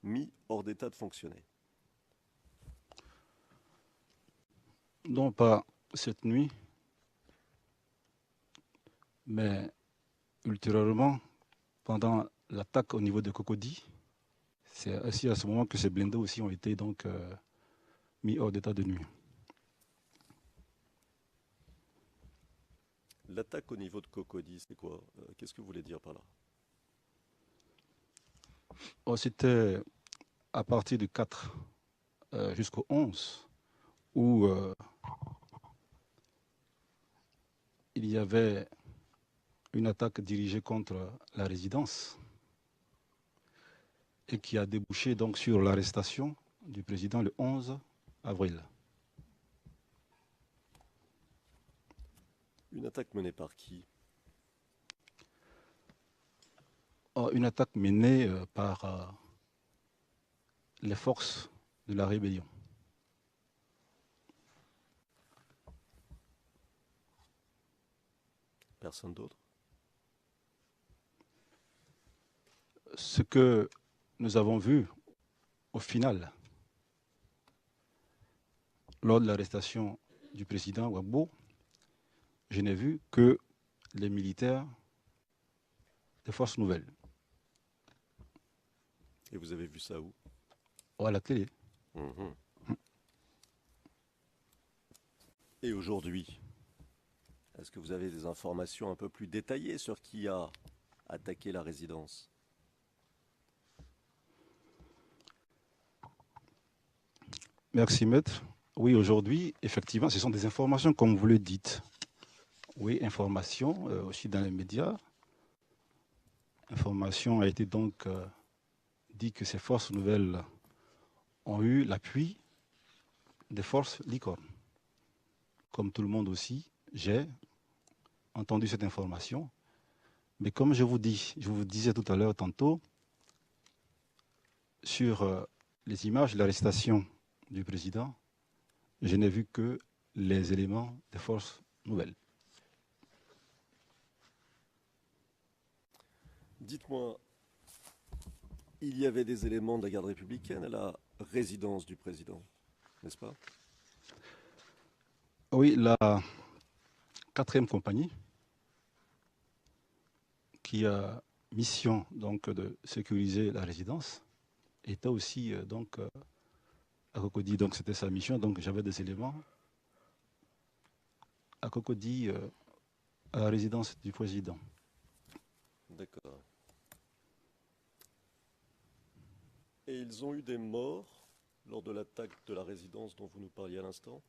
mis hors d'état de fonctionner? Non pas cette nuit, mais ultérieurement, pendant l'attaque au niveau de Cocody, c'est aussi à ce moment que ces blindés aussi ont été donc mis hors d'état de nuit. L'attaque au niveau de Cocody, c'est quoi? Qu'est-ce que vous voulez dire par là? Oh, c'était à partir du 4 jusqu'au 11 où il y avait une attaque dirigée contre la résidence et qui a débouché donc sur l'arrestation du président le 11 avril. Une attaque menée par qui? Oh, une attaque menée par les forces de la rébellion. Personne d'autre? Ce que nous avons vu au final, lors de l'arrestation du président Gbagbo, je n'ai vu que les militaires des forces nouvelles. Et vous avez vu ça où? À la télé. Mhm. Et aujourd'hui, est-ce que vous avez des informations un peu plus détaillées sur qui a attaqué la résidence? Merci, maître. Oui, aujourd'hui, effectivement, ce sont des informations comme vous le dites. Oui, information aussi dans les médias. Information a été donc dit que ces forces nouvelles ont eu l'appui des forces licornes. Comme tout le monde aussi, j'ai entendu cette information. Mais comme je vous disais tout à l'heure tantôt, sur les images de l'arrestation du président, je n'ai vu que les éléments des forces nouvelles. Dites-moi, il y avait des éléments de la garde républicaine à la résidence du président, n'est-ce pas? Oui, la 4e compagnie, qui a mission donc de sécuriser la résidence, était aussi donc à Cocody. Donc c'était sa mission. Donc j'avais des éléments à Cocody, à la résidence du président. D'accord. Et ils ont eu des morts lors de l'attaque de la résidence dont vous nous parliez à l'instant?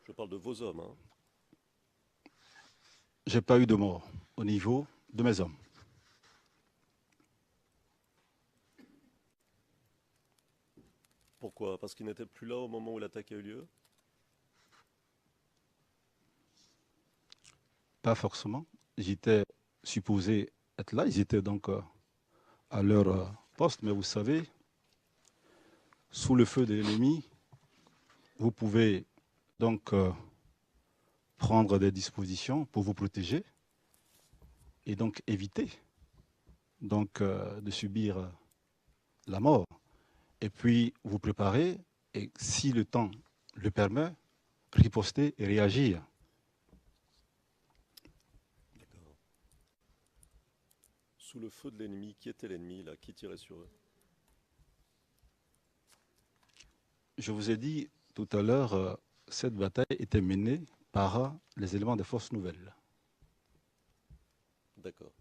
Je parle de vos hommes, hein. J'ai pas eu de mort au niveau de mes hommes. Pourquoi? Parce qu'ils n'étaient plus là au moment où l'attaque a eu lieu? Pas forcément. J'étais supposé être là. Ils étaient donc à leur poste. Mais vous savez, sous le feu de l'ennemi, vous pouvez donc prendre des dispositions pour vous protéger et donc éviter donc, de subir la mort. Et puis vous préparer et, si le temps le permet, riposter et réagir. D'accord. Sous le feu de l'ennemi, qui était l'ennemi là? Qui tirait sur eux? Je vous ai dit tout à l'heure, cette bataille était menée par les éléments des forces nouvelles. D'accord.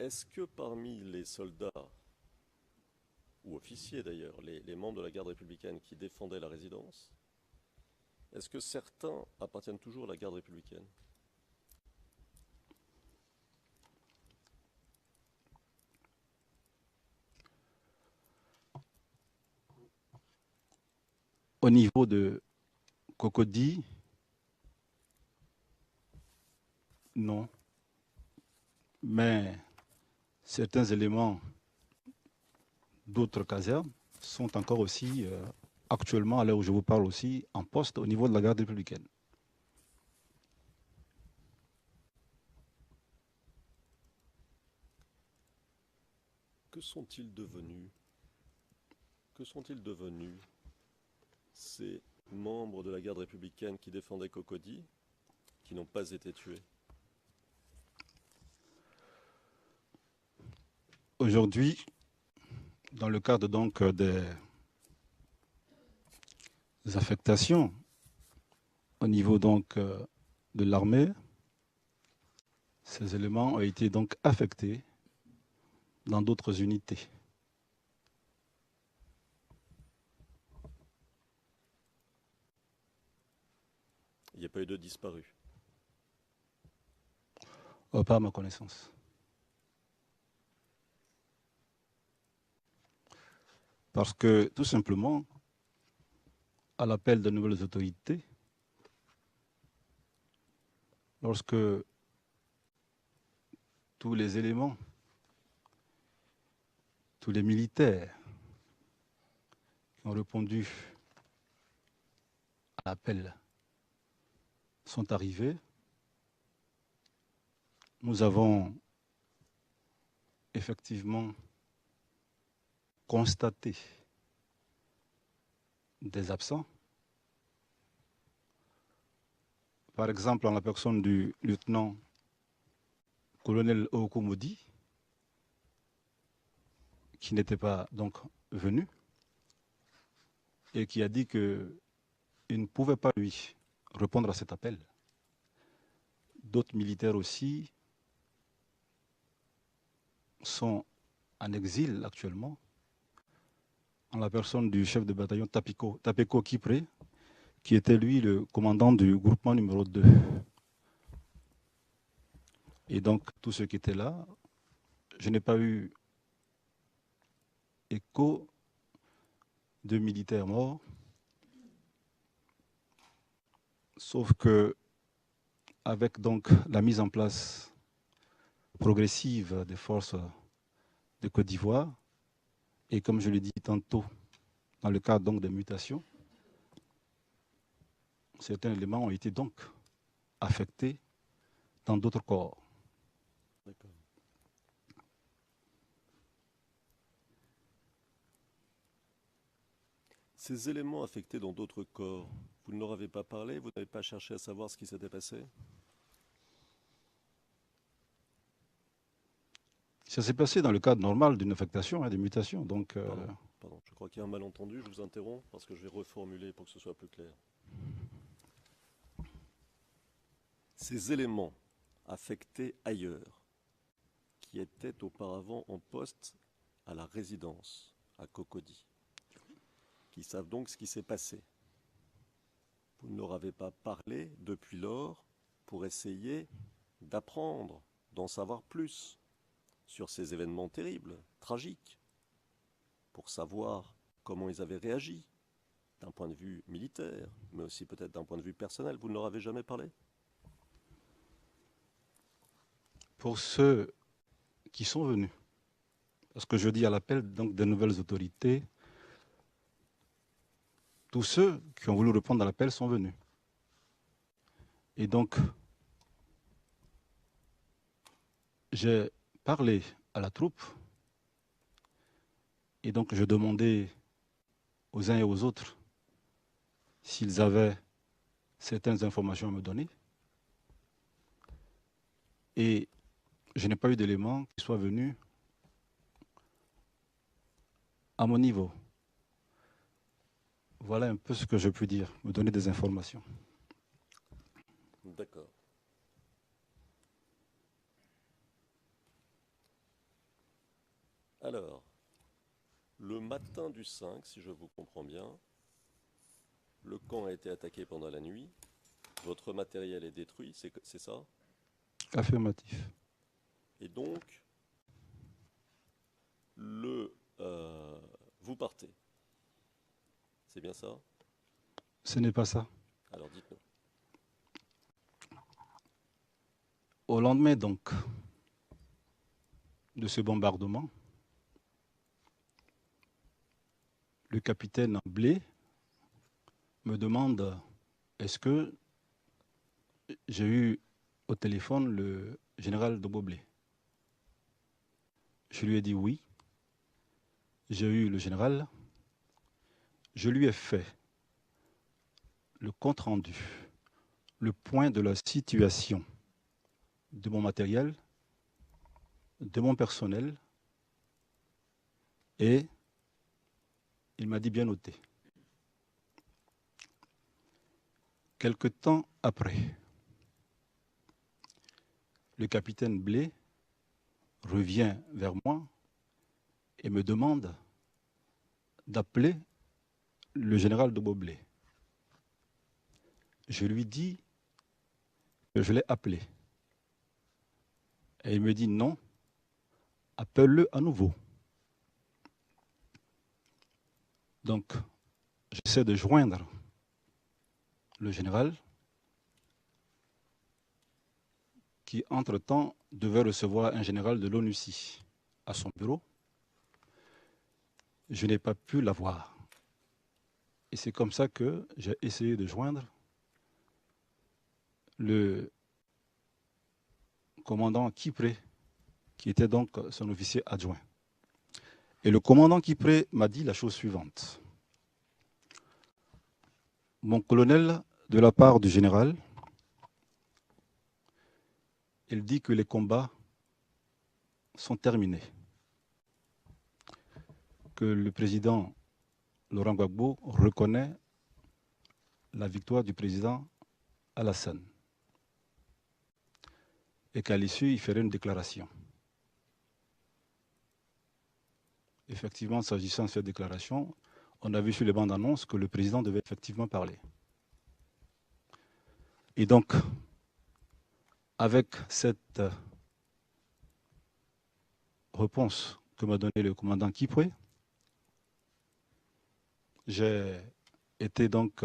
Est-ce que parmi les soldats, ou officiers d'ailleurs, les membres de la garde républicaine qui défendaient la résidence, est-ce que certains appartiennent toujours à la garde républicaine? Au niveau de Cocody, non. Mais certains éléments d'autres casernes sont encore aussi, actuellement, à l'heure où je vous parle aussi, en poste au niveau de la garde républicaine. Que sont-ils devenus? Que sont-ils devenus, ces membres de la garde républicaine qui défendaient Cocody, qui n'ont pas été tués? Aujourd'hui, dans le cadre donc des affectations au niveau donc de l'armée, ces éléments ont été donc affectés dans d'autres unités. Il n'y a pas eu de disparus. Pas à ma connaissance. Parce que, tout simplement, à l'appel de nouvelles autorités, lorsque tous les éléments, tous les militaires qui ont répondu à l'appel sont arrivés, nous avons effectivement constaté des absents. Par exemple, en la personne du lieutenant-colonel Okomodi, qui n'était pas donc venu et qui a dit qu'il ne pouvait pas, lui, répondre à cet appel. D'autres militaires aussi sont en exil actuellement, en la personne du chef de bataillon Tapeko Kipré, qui était lui le commandant du groupement numéro 2. Et donc, tous ceux qui étaient là, je n'ai pas eu écho de militaires morts, sauf que avec donc la mise en place progressive des forces de Côte d'Ivoire, et comme je l'ai dit tantôt, dans le cadre donc des mutations, certains éléments ont été donc affectés dans d'autres corps. D'accord. Ces éléments affectés dans d'autres corps, vous ne leur avez pas parlé, vous n'avez pas cherché à savoir ce qui s'était passé? Ça s'est passé dans le cadre normal d'une affectation, des mutations. Donc, Pardon, je crois qu'il y a un malentendu, je vous interromps parce que je vais reformuler pour que ce soit plus clair. Ces éléments affectés ailleurs, qui étaient auparavant en poste à la résidence, à Cocody, qui savent donc ce qui s'est passé. Vous ne leur avez pas parlé depuis lors pour essayer d'apprendre, d'en savoir plus sur ces événements terribles, tragiques, pour savoir comment ils avaient réagi d'un point de vue militaire, mais aussi peut-être d'un point de vue personnel. Vous ne leur avez jamais parlé? pour ceux qui sont venus, parce que je dis à l'appel donc des nouvelles autorités, tous ceux qui ont voulu répondre à l'appel sont venus. Et donc, j'ai parlé à la troupe, et donc je demandais aux uns et aux autres s'ils avaient certaines informations à me donner. Et je n'ai pas eu d'éléments qui soient venus à mon niveau. Voilà un peu ce que je peux dire, me donner des informations. D'accord. Alors, le matin du 5, si je vous comprends bien, le camp a été attaqué pendant la nuit, votre matériel est détruit, c'est ça? Affirmatif. Et donc, vous partez. C'est bien ça? Ce n'est pas ça. Alors dites-nous. Au lendemain donc de ce bombardement, le capitaine Blé me demande est-ce que j'ai eu au téléphone le général Doboblé. Je lui ai dit oui. J'ai eu le général je lui ai fait le compte-rendu, le point de la situation de mon matériel, de mon personnel, et il m'a dit bien noté. Quelque temps après, le capitaine Blé revient vers moi et me demande d'appeler le général de Beaublé. Je lui dis que je l'ai appelé. Et il me dit non, appelle-le à nouveau. Donc, j'essaie de joindre le général qui, entre-temps, devait recevoir un général de l'ONUCI à son bureau. Je n'ai pas pu l'avoir. Et c'est comme ça que j'ai essayé de joindre le commandant Kipré, qui était donc son officier adjoint. Et le commandant Kipré m'a dit la chose suivante. Mon colonel, de la part du général, il dit que les combats sont terminés, que le président Laurent Gbagbo reconnaît la victoire du président Alassane et qu'à l'issue, il ferait une déclaration. Effectivement, s'agissant de cette déclaration, on a vu sur les bandes annonces que le président devait effectivement parler. Et donc, avec cette réponse que m'a donnée le commandant Kipré, j'ai été donc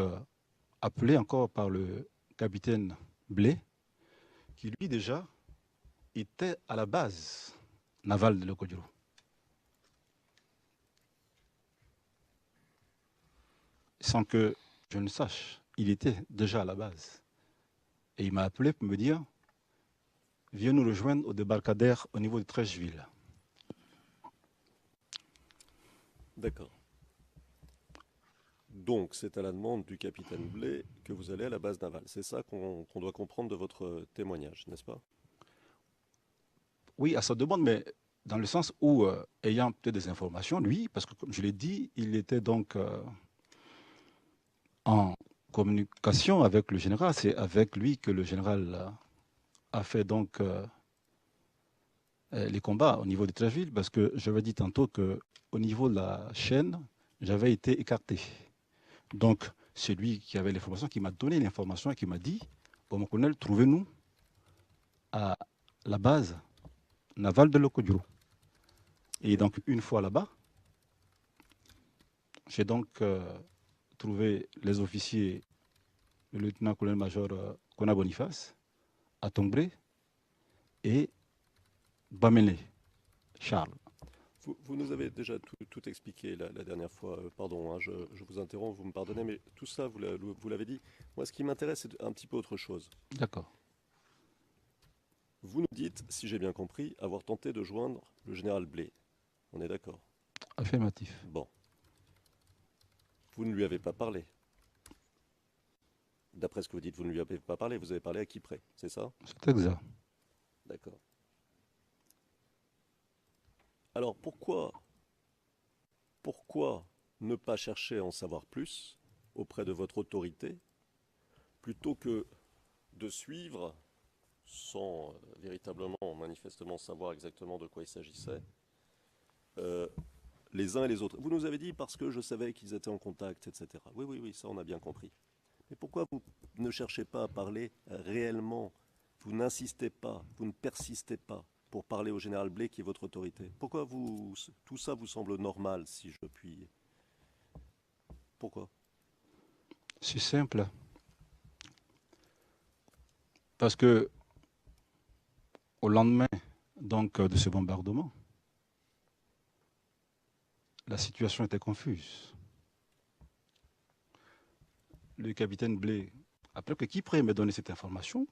appelé encore par le capitaine Blé, qui lui déjà était à la base navale de Locodiro. Sans que je ne sache, il était déjà à la base. Et il m'a appelé pour me dire « Viens nous rejoindre au débarcadère au niveau de Trècheville ». D'accord. Donc, c'est à la demande du capitaine Blé que vous allez à la base navale. C'est ça qu'on doit comprendre de votre témoignage, n'est-ce pas? Oui, à sa demande, mais dans le sens où, ayant peut-être des informations, lui, parce que comme je l'ai dit, il était donc en communication avec le général. C'est avec lui que le général a fait donc les combats au niveau de Trècheville, parce que j'avais dit tantôt qu'au niveau de la chaîne, j'avais été écarté. Donc, c'est lui qui avait l'information, qui m'a donné l'information et qui m'a dit « Bon, mon colonel, trouvez-nous à la base navale de Locodiro ». Et donc, une fois là-bas, j'ai donc trouvé les officiers, le lieutenant-colonel-major Kona Boniface, à Tombré et Bamene, Charles. Vous nous avez déjà tout expliqué la dernière fois. Pardon, hein, je vous interromps, vous me pardonnez, mais tout ça, vous l'avez dit. Moi, ce qui m'intéresse, c'est un petit peu autre chose. D'accord. Vous nous dites, si j'ai bien compris, avoir tenté de joindre le général Blé. On est d'accord? Affirmatif. Bon. Vous ne lui avez pas parlé. D'après ce que vous dites, vous ne lui avez pas parlé, vous avez parlé à Kipré, c'est ça? C'est exact. D'accord. Alors pourquoi ne pas chercher à en savoir plus auprès de votre autorité plutôt que de suivre, sans véritablement, manifestement savoir exactement de quoi il s'agissait, les uns et les autres? Vous nous avez dit parce que je savais qu'ils étaient en contact, etc. Oui, ça on a bien compris. Mais pourquoi vous ne cherchez pas à parler réellement? Vous n'insistez pas, vous ne persistez pas pour parler au général Blé qui est votre autorité? Pourquoi tout ça vous semble normal, si je puis... Pourquoi? C'est simple. Parce que au lendemain donc, de ce bombardement, la situation était confuse. Le capitaine Blé, après que Kipré m'ait donné cette information,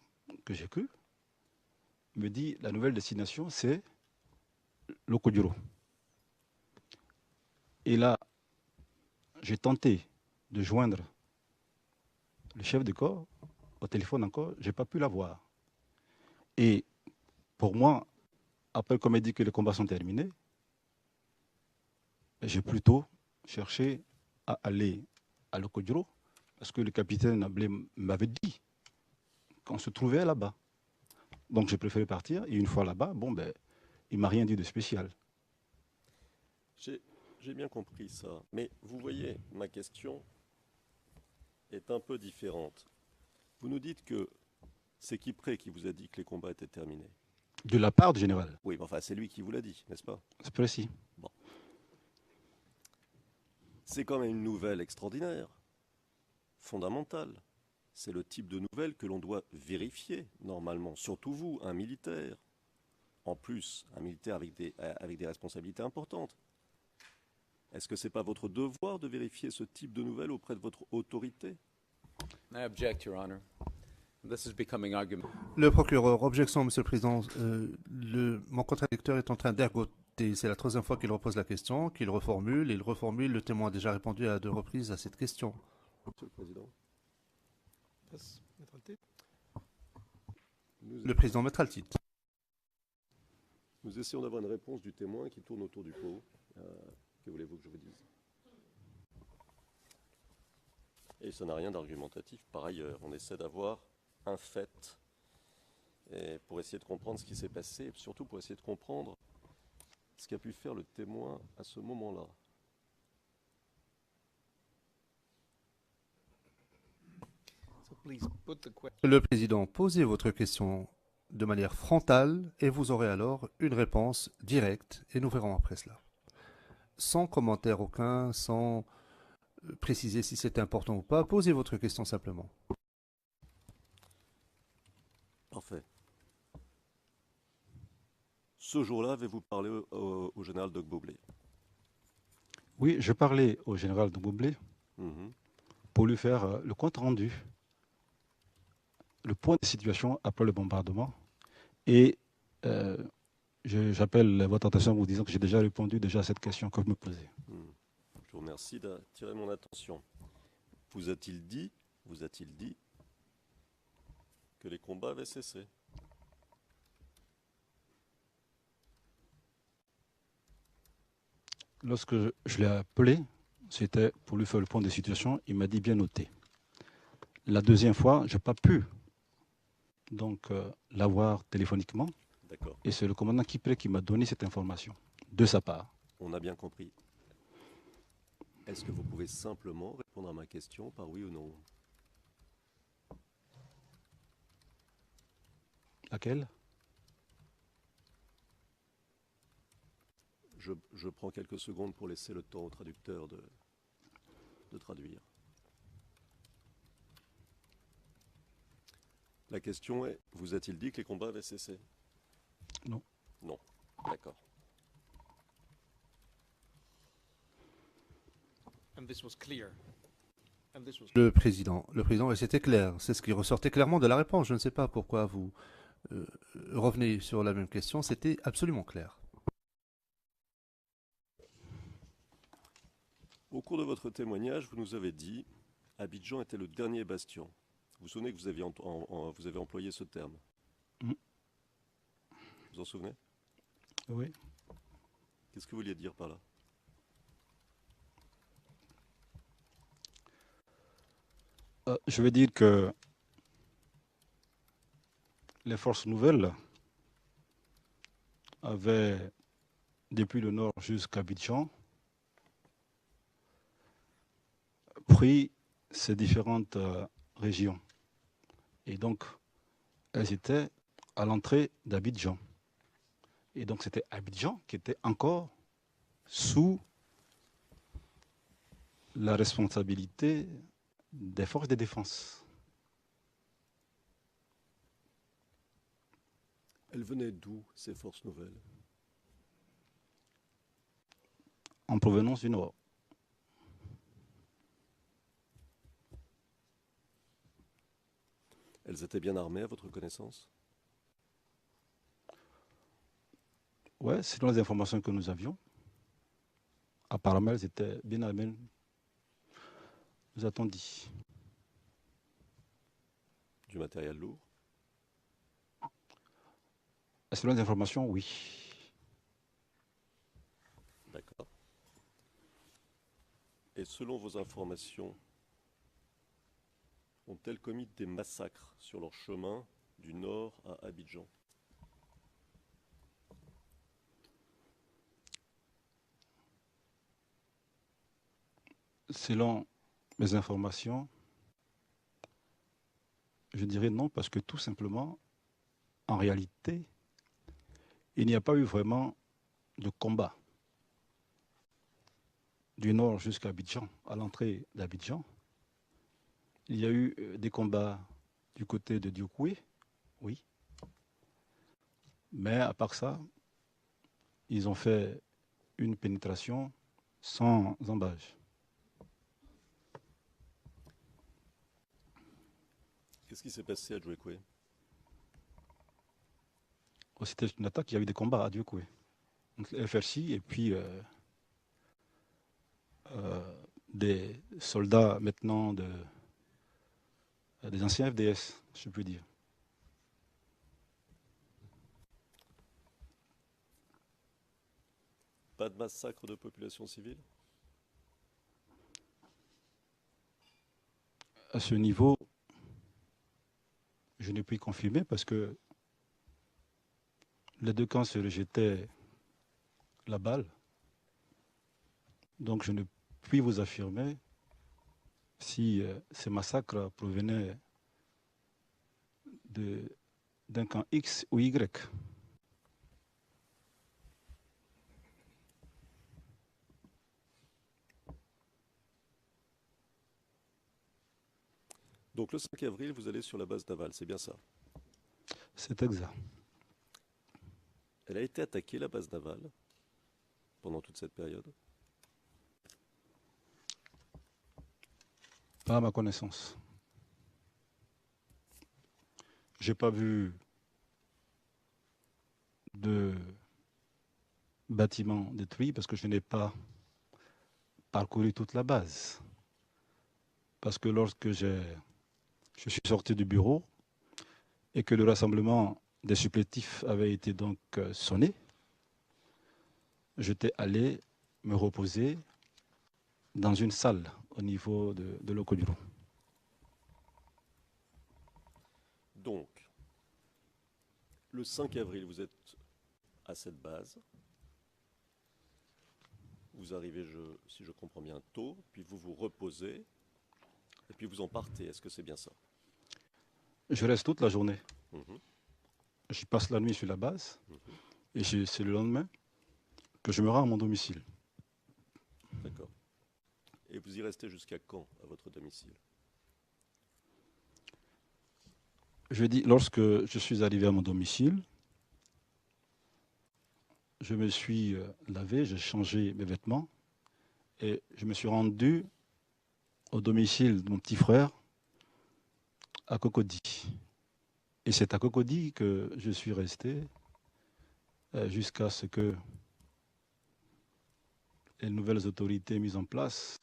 que j'ai crue, me dit la nouvelle destination, c'est Locodiro. Et là, j'ai tenté de joindre le chef de corps au téléphone encore, je n'ai pas pu l'avoir. Et pour moi, après qu'on m'ait dit que les combats sont terminés, j'ai plutôt cherché à aller à Lokodjoro, parce que le capitaine Ablé m'avait dit qu'on se trouvait là-bas. Donc j'ai préféré partir, et une fois là-bas, bon, ben, il ne m'a rien dit de spécial. J'ai bien compris ça. Mais vous voyez, ma question est un peu différente. Vous nous dites que c'est Kipré qui vous a dit que les combats étaient terminés. De la part du général. Oui, mais enfin, c'est lui qui vous l'a dit, n'est-ce pas? C'est précis. Bon. C'est quand même une nouvelle extraordinaire, fondamentale. C'est le type de nouvelle que l'on doit vérifier, normalement. Surtout vous, un militaire. En plus, un militaire avec des responsabilités importantes. Est-ce que ce n'est pas votre devoir de vérifier ce type de nouvelles auprès de votre autorité? I object, Your Honor. This is becoming argument. Le procureur, objection, Monsieur le Président. Mon contradicteur est en train d'ergoter. C'est la troisième fois qu'il repose la question, qu'il reformule. Il reformule. Le témoin a déjà répondu à 2 reprises à cette question. Monsieur le Président. Yes, Maître Altitte. Nous, Le Président mettra le titre. nous essayons d'avoir une réponse du témoin qui tourne autour du pot. Que voulez-vous que je vous dise? Et ça n'a rien d'argumentatif par ailleurs. On essaie d'avoir un fait et pour essayer de comprendre ce qui s'est passé et surtout pour essayer de comprendre ce qu'a pu faire le témoin à ce moment-là. So please put the question. Le Président, posez votre question de manière frontale et vous aurez alors une réponse directe et nous verrons après cela. Sans commentaire aucun, sans préciser si c'est important ou pas, posez votre question simplement. Parfait. Ce jour-là, avez-vous parlé au général Doc Boblé? Oui, je parlais au général de Boublé Mhm. pour lui faire le compte rendu, le point de situation après le bombardement. Et j'appelle votre attention en vous disant que j'ai déjà répondu à cette question que vous me posez. Je vous remercie d'attirer mon attention. Vous a-t-il dit que les combats avaient cessé? Lorsque je l'ai appelé, c'était pour lui faire le point de situation. Il m'a dit bien noté. La deuxième fois, je n'ai pas pu donc l'avoir téléphoniquement. D'accord. Et c'est le commandant Kipré qui m'a donné cette information de sa part. On a bien compris. Est-ce que vous pouvez simplement répondre à ma question par oui ou non? Laquelle? Je prends quelques secondes pour laisser le temps au traducteur de traduire. La question est, vous a-t-il dit que les combats avaient cessé? Non. Non. D'accord. And this was clear. And this was Le Président, et c'était clair, c'est ce qui ressortait clairement de la réponse. Je ne sais pas pourquoi vous revenez sur la même question, c'était absolument clair. Au cours de votre témoignage, vous nous avez dit Abidjan était le dernier bastion. Vous vous souvenez que vous avez employé ce terme? Mm. Vous en souvenez? Oui. Qu'est-ce que vous vouliez dire par là? Je veux dire que les forces nouvelles avaient, depuis le nord jusqu'à Abidjan, pris ces différentes régions. Et donc, elles étaient à l'entrée d'Abidjan. Et donc, c'était Abidjan qui était encore sous la responsabilité des forces de défense. Elles venaient d'où, ces forces nouvelles? En provenance du nord. Elles étaient bien armées, à votre connaissance? Oui, selon les informations que nous avions, apparemment, elles étaient bien armées. nous a-t-on dit? Du matériel lourd? Selon les informations, oui. D'accord. Et selon vos informations, ont-elles commis des massacres sur leur chemin du nord à Abidjan? Selon mes informations, je dirais non, parce que tout simplement, en réalité, il n'y a pas eu vraiment de combat du nord jusqu'à Abidjan, à l'entrée d'Abidjan. Il y a eu des combats du côté de Diokoué, oui. Mais à part ça, ils ont fait une pénétration sans embâche. Qu'est-ce qui s'est passé à Djouekoué? C'était une attaque, il y a eu des combats à Diokoué. Donc le FRC et puis des soldats maintenant des anciens FDS, je peux dire. Pas de massacre de population civile? À ce niveau, je ne puis confirmer parce que les deux camps se rejetaient la balle. Donc je ne puis vous affirmer si ces massacres provenaient d'un camp X ou Y. Donc le 5 avril, vous allez sur la base navale, c'est bien ça? C'est exact. Elle a été attaquée, la base navale, pendant toute cette période? Pas à ma connaissance. Je n'ai pas vu de bâtiment détruit parce que je n'ai pas parcouru toute la base. Parce que lorsque je suis sorti du bureau et que le rassemblement des supplétifs avait été donc sonné, j'étais allé me reposer dans une salle au niveau de l'Ocoduro. Donc, le 5 avril, vous êtes à cette base. Vous arrivez, si je comprends bien, tôt, puis vous vous reposez, et puis vous en partez. Est-ce que c'est bien ça? Je reste toute la journée. Mhm. Je passe la nuit sur la base, Mhm. et c'est le lendemain que je me rends à mon domicile. D'accord. Et vous y restez jusqu'à quand à votre domicile? Je dis, lorsque je suis arrivé à mon domicile, je me suis lavé, j'ai changé mes vêtements et je me suis rendu au domicile de mon petit frère à Cocody. Et c'est à Cocody que je suis resté jusqu'à ce que les nouvelles autorités mises en place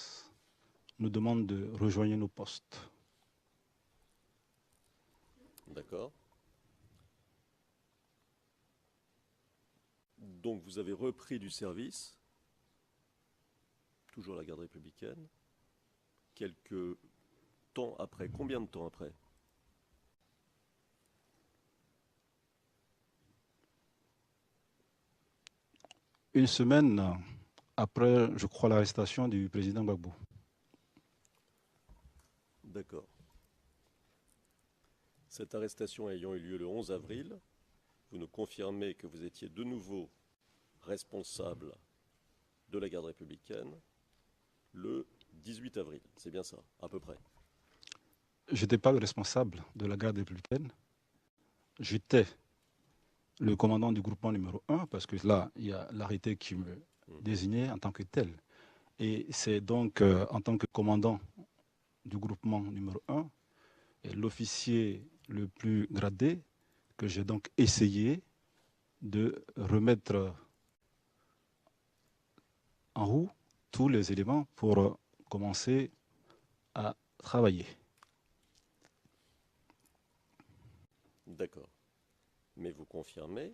nous demandent de rejoindre nos postes. D'accord. Donc vous avez repris du service, toujours à la garde républicaine, quelques temps après. Combien de temps après? Une semaine après, je crois, l'arrestation du président Gbagbo. D'accord. Cette arrestation ayant eu lieu le 11 avril, vous nous confirmez que vous étiez de nouveau responsable de la garde républicaine le 18 avril. C'est bien ça, à peu près? Je n'étais pas le responsable de la garde républicaine. J'étais le commandant du groupement numéro 1, parce que là, il y a l'arrêté qui me désignait en tant que tel. Et c'est donc en tant que commandant du groupement numéro 1, et l'officier le plus gradé, que j'ai donc essayé de remettre en route tous les éléments pour commencer à travailler. D'accord. Mais vous confirmez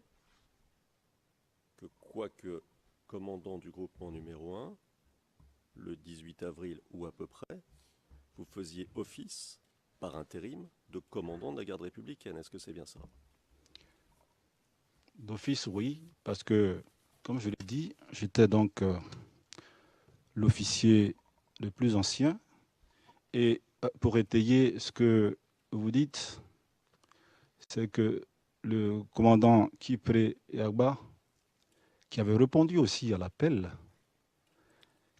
que quoique commandant du groupement numéro 1, le 18 avril ou à peu près, vous faisiez office par intérim de commandant de la garde républicaine. Est-ce que c'est bien ça? D'office, oui, parce que, comme je l'ai dit, j'étais donc l'officier le plus ancien. Et pour étayer ce que vous dites, c'est que le commandant Kipré Yagba, qui avait répondu aussi à l'appel,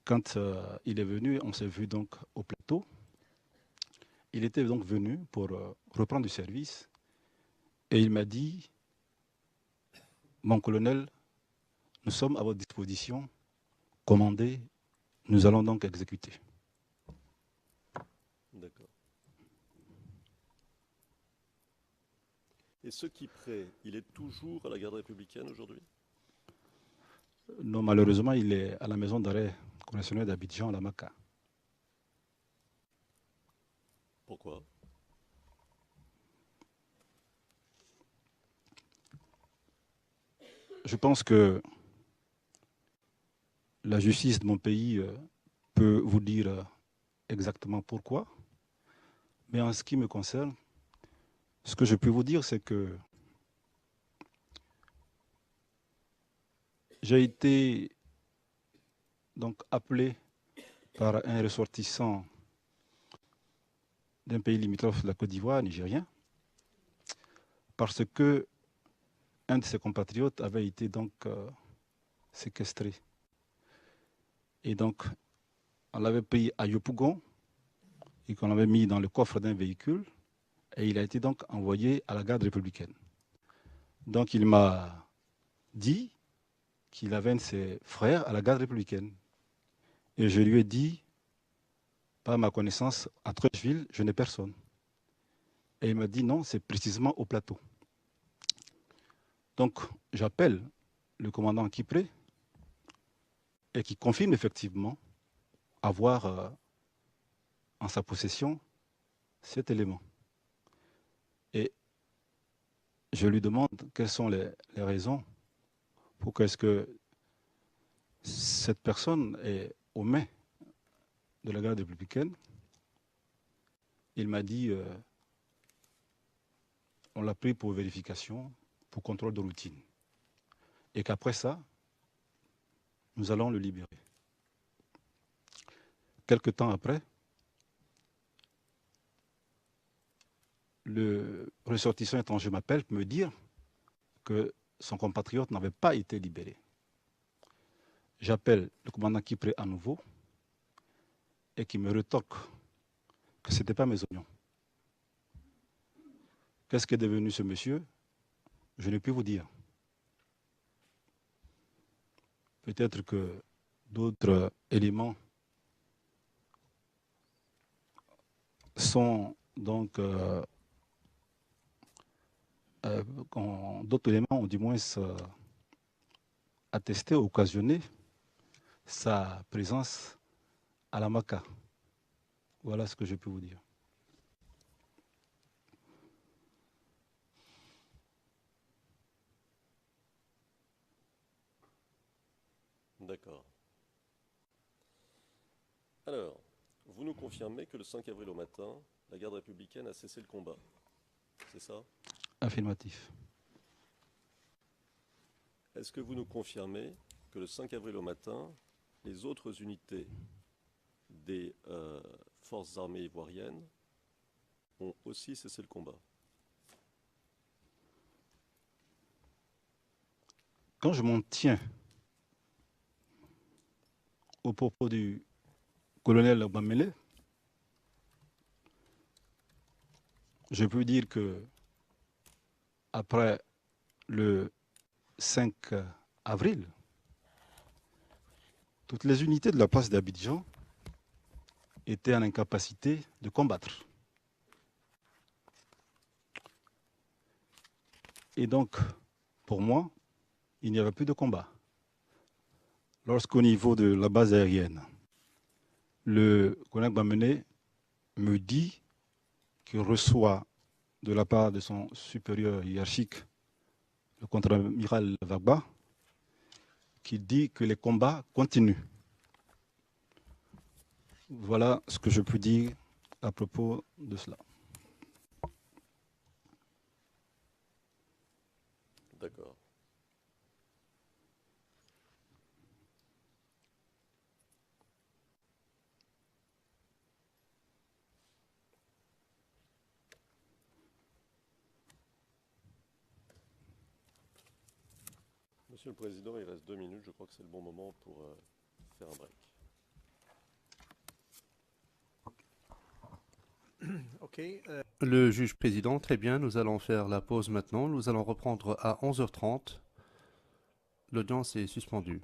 quand il est venu, on s'est vu donc au plateau. Il était donc venu pour reprendre du service et il m'a dit, mon colonel, nous sommes à votre disposition, commandez, nous allons donc exécuter. D'accord. Et ce Kipré, il est toujours à la garde républicaine aujourd'hui? Non, malheureusement, il est à la maison d'arrêt correctionnelle d'Abidjan, à la Maca. Pourquoi? Je pense que la justice de mon pays peut vous dire exactement pourquoi. Mais en ce qui me concerne, ce que je peux vous dire, c'est que j'ai été donc appelé par un ressortissant d'un pays limitrophe de la Côte d'Ivoire, nigérien, parce que un de ses compatriotes avait été donc séquestré. Et donc, on l'avait pris à Yopougon et qu'on l'avait mis dans le coffre d'un véhicule et il a été donc envoyé à la garde républicaine. Donc, il m'a dit qu'il avait un de ses frères à la garde républicaine. Et je lui ai dit, par ma connaissance, à Trècheville, je n'ai personne. Et il m'a dit non, c'est précisément au plateau. Donc, j'appelle le commandant Kipré et qui confirme effectivement avoir en sa possession cet élément. Et je lui demande quelles sont les raisons pour que cette personne est aux mains de la garde républicaine. Il m'a dit on l'a pris pour vérification, pour contrôle de routine. Et qu'après ça, nous allons le libérer. Quelque temps après, le ressortissant étranger m'appelle pour me dire que son compatriote n'avait pas été libéré. J'appelle le commandant Kipré à nouveau et qui me retorque que ce n'était pas mes oignons. Qu'est-ce qu'est devenu ce monsieur? Je ne peux vous dire. Peut-être que d'autres éléments sont donc d'autres éléments ont du moins attesté, occasionné sa présence à la Maca. Voilà ce que je peux vous dire. D'accord. Alors, vous nous confirmez que le 5 avril au matin, la garde républicaine a cessé le combat. C'est ça? Affirmatif. Est-ce que vous nous confirmez que le 5 avril au matin, les autres unités des forces armées ivoiriennes ont aussi cessé le combat? Quand je m'en tiens au propos du colonel Bamele, je peux dire que après le 5 avril, toutes les unités de la place d'Abidjan étaient en incapacité de combattre. Et donc, pour moi, il n'y avait plus de combat. Lorsqu'au niveau de la base aérienne, le colonel Bamene me dit qu'il reçoit de la part de son supérieur hiérarchique, le contre-amiral Vagba, qui dit que les combats continuent. Voilà ce que je peux dire à propos de cela. D'accord. Monsieur le Président, il reste 2 minutes. Je crois que c'est le bon moment pour faire un break. Okay, Le juge président, très bien, nous allons faire la pause maintenant. Nous allons reprendre à 11h30. L'audience est suspendue.